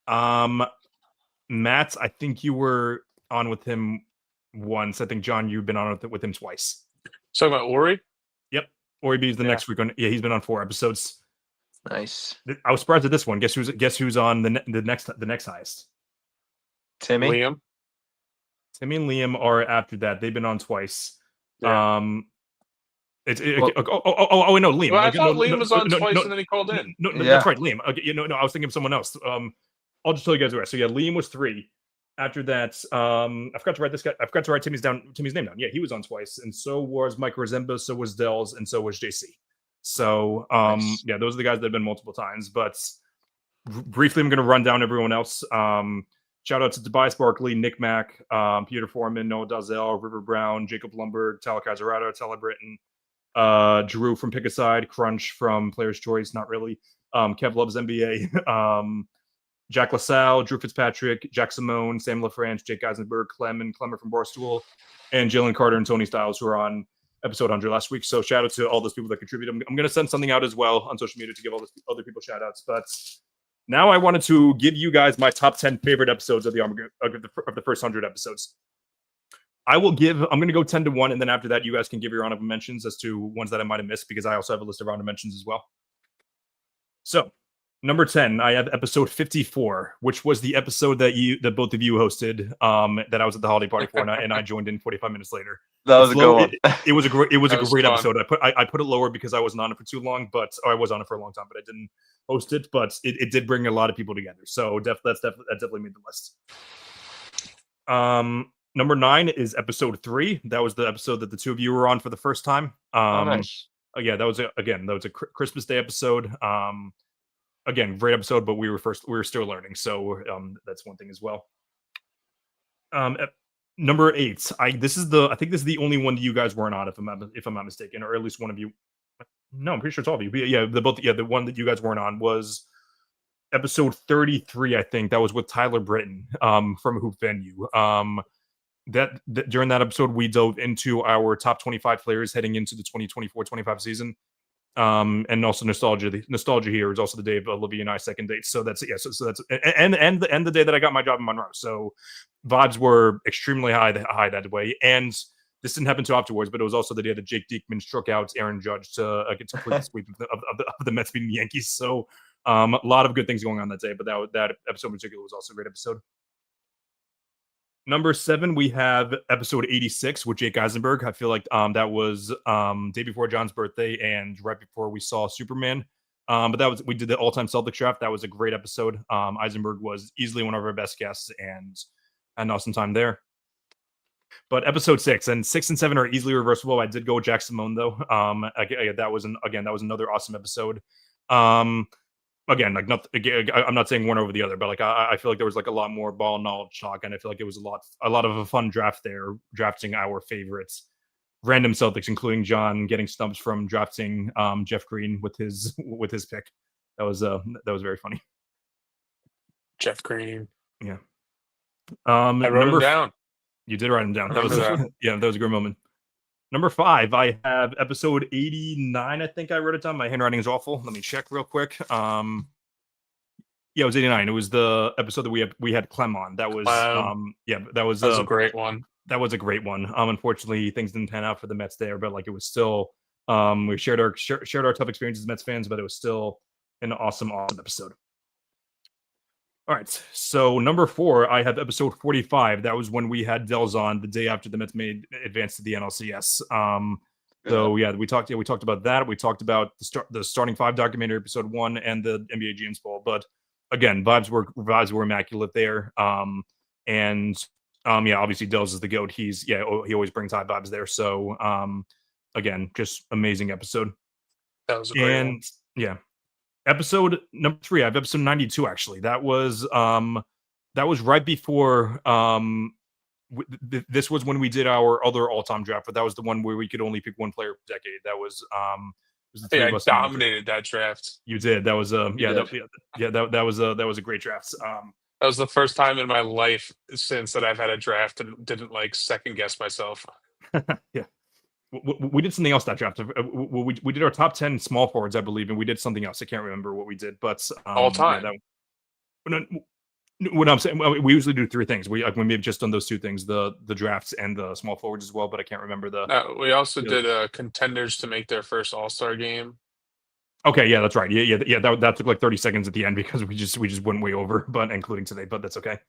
Matt, I think you were on with him once. I think John, you've been on with him twice. Talking about Ori. Yep. Or he's the Yeah. next week on. Yeah, he's been on 4 episodes. Nice. I was surprised at this one. Guess who's on the next highest? Timmy. Liam. Timmy and Liam are after that. They've been on twice. Yeah. No, Liam. Well, I Like, thought no, Liam was on twice no, and then he called in. no, Yeah. that's right, Liam. Okay, no, I was thinking of someone else. I'll just tell you guys the rest. So yeah, Liam was 3. After that, I forgot to write this guy. I forgot to write Timmy's name down. Yeah, he was on twice, and so was Mike Rozemba, so was Dells, and so was JC. So Nice. yeah, those are the guys that have been multiple times. But briefly, I'm going to run down everyone else. Shout out to Tobias Barkley, Nick Mack, Peter Foreman, Noah Dalzell, River Brown, Jacob Lumberg, Tyler Casarato, Tyler Britton, Drew from Pick a Side, Crunch from Player's Choice, not really. Kev Loves NBA, Jack LaSalle, Drew Fitzpatrick, Jack Simone, Sam LaFrance, Jake Eisenberg, Clemmer from Barstool, and Jalen Carter and Tony Styles, who are on episode 100 last week. So shout out to all those people that contribute. I'm going to send something out as well on social media to give all those other people shout outs. But now I wanted to give you guys my top 10 favorite episodes of the first 100 episodes. I'm going to go 10 to 1, and then after that, you guys can give your honorable mentions as to ones that I might have missed, because I also have a list of honorable mentions as well. So, number 10, I have episode 54, which was the episode that both of you hosted, that I was at the holiday party for, and I joined in 45 minutes later. That was a good one. It was a great fun. episode. I put it lower because I wasn't on it for too long, I was on it for a long time, but I didn't host it. But it did bring a lot of people together, so that definitely made the list. Number 9 is episode 3. That was the episode that the two of you were on for the first time. Nice. Yeah, that was a Christmas Day episode. Again, great episode, but we were still learning, so that's one thing as well. Number 8, I think this is the only one that you guys weren't on, if I'm not mistaken, or at least one of you. No, I'm pretty sure it's all of you. But yeah, the one that you guys weren't on was episode 33. I think that was with Tyler Britton from Hoop Venue. That during that episode, we dove into our top 25 players heading into the 2024-25 season. And also nostalgia here is also the day of Olivia and I's second date. So that's and the day that I got my job in Monroe. So vibes were extremely high that way. And this didn't happen too afterwards, but it was also the day that Jake Diekman struck out Aaron Judge to get to complete the sweep of the Mets beating the Yankees. So a lot of good things going on that day, but that episode in particular was also a great episode. Number 7, we have episode 86 with Jake Eisenberg. I feel like that was day before John's birthday and right before we saw Superman. But we did the all-time Celtics draft. That was a great episode. Eisenberg was easily one of our best guests and had an awesome time there. But episode 6 and 7 are easily reversible. I did go with Jack Simone though. That was another awesome episode. Again, I'm not saying one over the other, but I feel like there was a lot more ball knowledge talk, and I feel like it was a lot of a fun draft there, drafting our favorites, random Celtics, including John getting snubs from drafting Jeff Green with his pick. That was very funny. Jeff Green. Yeah. I wrote him down. You did write him down. That was a great moment. Number 5, I have episode 89. I think I wrote it down. My handwriting is awful. Let me check real quick. Yeah, it was 89. It was the episode that we had Clem on. That was that was a great one. That was a great one. Unfortunately, things didn't pan out for the Mets there, but it was still we shared our tough experiences as Mets fans, but it was still an awesome episode. All right, so number 4, I have episode 45. That was when we had Dells on the day after the Mets made advance to the NLCS. So yeah, we talked about that. We talked about the starting 5 documentary, episode 1, and the NBA James Bowl. But again, vibes were immaculate there. Obviously Dells is the GOAT. He always brings high vibes there. So again, just amazing episode. That was a great one. Yeah. Episode number 3, I have episode 92. Actually, that was right before. This was when we did our other all-time draft, but that was the one where we could only pick one player per decade. That was. I dominated that draft. You did. That was that was a great draft. That was the first time in my life since that I've had a draft and didn't second guess myself. Yeah. We did something else that draft. We did our top 10 small forwards, I believe, and we did something else. I can't remember what we did, but all time. What I'm saying, we usually do 3 things. We may have just done those 2 things: the drafts and the small forwards as well. But I can't remember we also did contenders to make their first All-Star game. Okay, yeah, that's right. Yeah. That took 30 seconds at the end because we just went way over, but including today. But that's okay.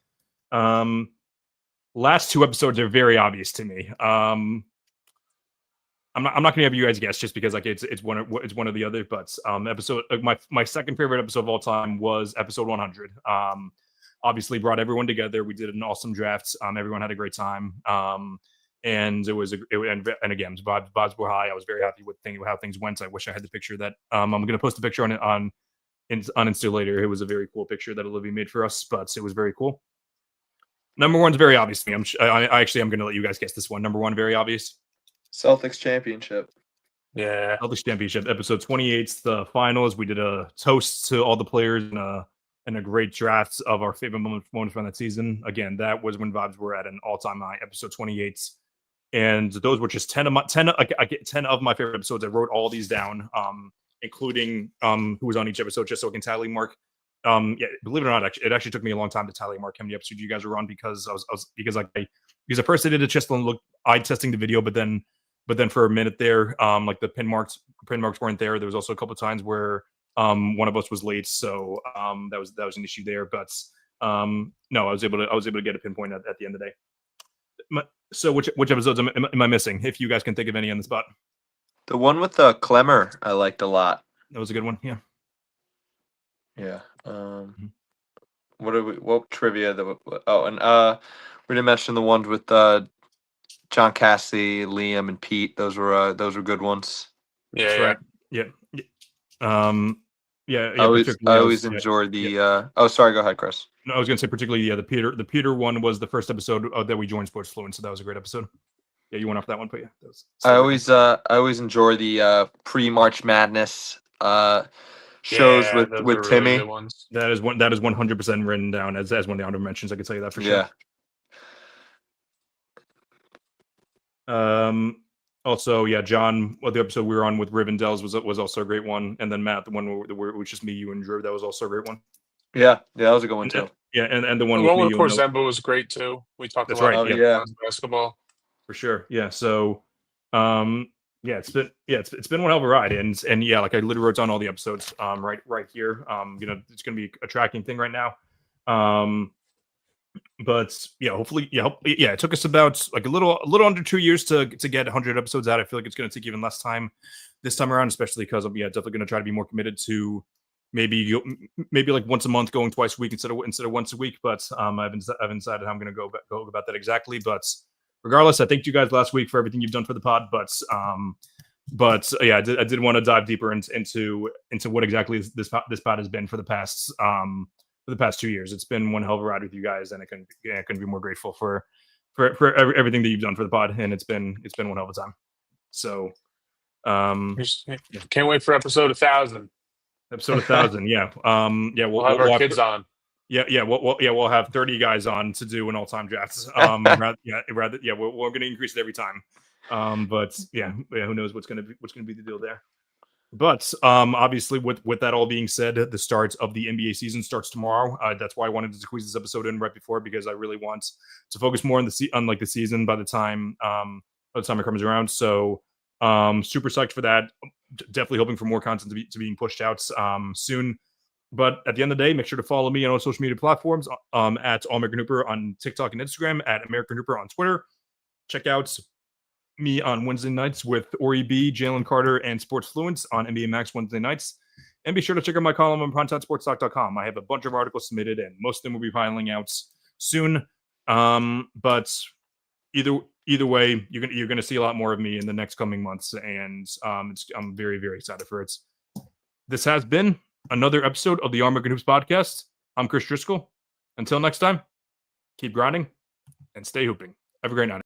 Last 2 episodes are very obvious to me. I'm not gonna have you guys guess just because like it's one of the other. But episode my second favorite episode of all time was episode 100. Obviously brought everyone together. We did an awesome draft. Everyone had a great time. And it was and again, vibes were high. I was very happy with how things went. I wish I had the picture that I'm going to post a picture on Insta later. It was a very cool picture that Olivia made for us, but it was very cool. Number one's very obvious to me. I actually am going to let you guys guess this one. Number one, very obvious. Celtics championship. Yeah. Celtics championship, episode 28, the finals. We did a toast to all the players and a great draft of our favorite moments from that season. Again, that was when vibes were at an all-time high, episode 28. And those were just 10 of my favorite episodes. I wrote all these down, including who was on each episode, just so I can tally mark. Yeah, believe it or not, it actually took me a long time to tally mark how many episodes you guys were on because because at first I did it just to look eye testing the video, but then for a minute there, like the pin marks weren't there. There was also a couple of times where one of us was late, so that was an issue there. But no, I was able to get a pinpoint at the end of the day. So which episodes am I missing? If you guys can think of any on the spot. The one with Clemmer, I liked a lot. That was a good one. Yeah. Yeah. What trivia that? And we didn't mention the ones with John Cassidy, Liam, and Pete. Those were good ones. Yeah. Right. Yeah. Yeah. I always enjoyed the. Oh, sorry. Go ahead, Chris. No, I was going to say particularly the Peter one was the first episode that we joined Sports Fluent, so that was a great episode. Yeah, you went off that one, but yeah, that was I always enjoy the pre-March Madness shows with Timmy. Really that is 100% written down as one of the honorable mentions. I can tell you that for sure. Yeah. Also, yeah, John, the episode we were on with Rivendell's was also a great one, and then Matt, the one where it was just me, you, and Drew, that was also a great one. Yeah, that was a good one too. Yeah, and the one with me, Porzemba was great too. We talked That's about right, basketball for sure. Yeah, so yeah, it's been one hell of a ride, and yeah, like I literally wrote down all the episodes right here. It's gonna be a tracking thing right now. But yeah, hopefully, it took us about like a little under 2 years to get 100 episodes out. I feel like it's going to take even less time this time around, especially because I'm definitely going to try to be more committed to maybe like once a month, going twice a week instead of once a week. But I haven't decided how I'm going to go about that exactly. But regardless, I thanked you guys last week for everything you've done for the pod. But yeah, I did want to dive deeper into what exactly this pod has been for the past 2 years. It's been one hell of a ride with you guys, and I couldn't be more grateful for everything that you've done for the pod, and it's been one hell of a time. So, can't wait for episode 1,000. Episode 1,000, yeah. We'll have our kids on. We'll have 30 guys on to do an all-time draft. We're going to increase it every time. But who knows what's going to be the deal there. But obviously, with that all being said, the start of the NBA season starts tomorrow. That's why I wanted to squeeze this episode in right before, because I really want to focus more on the season by the time it comes around. So super psyched for that. Definitely hoping for more content to being pushed out soon. But at the end of the day, make sure to follow me on all social media platforms at All American Hooper on TikTok and Instagram, at American Hooper on Twitter. Check out me on Wednesday nights with Ori B, Jalen Carter, and Sports Fluence on NBA Max Wednesday nights. And be sure to check out my column on Primetime.sportstalk.com. I have a bunch of articles submitted, and most of them will be filing out soon. But either way, you're gonna see a lot more of me in the next coming months, and I'm very, very excited for it. This has been another episode of the All American Hoops podcast. I'm Chris Driscoll. Until next time, keep grinding and stay hooping. Have a great night.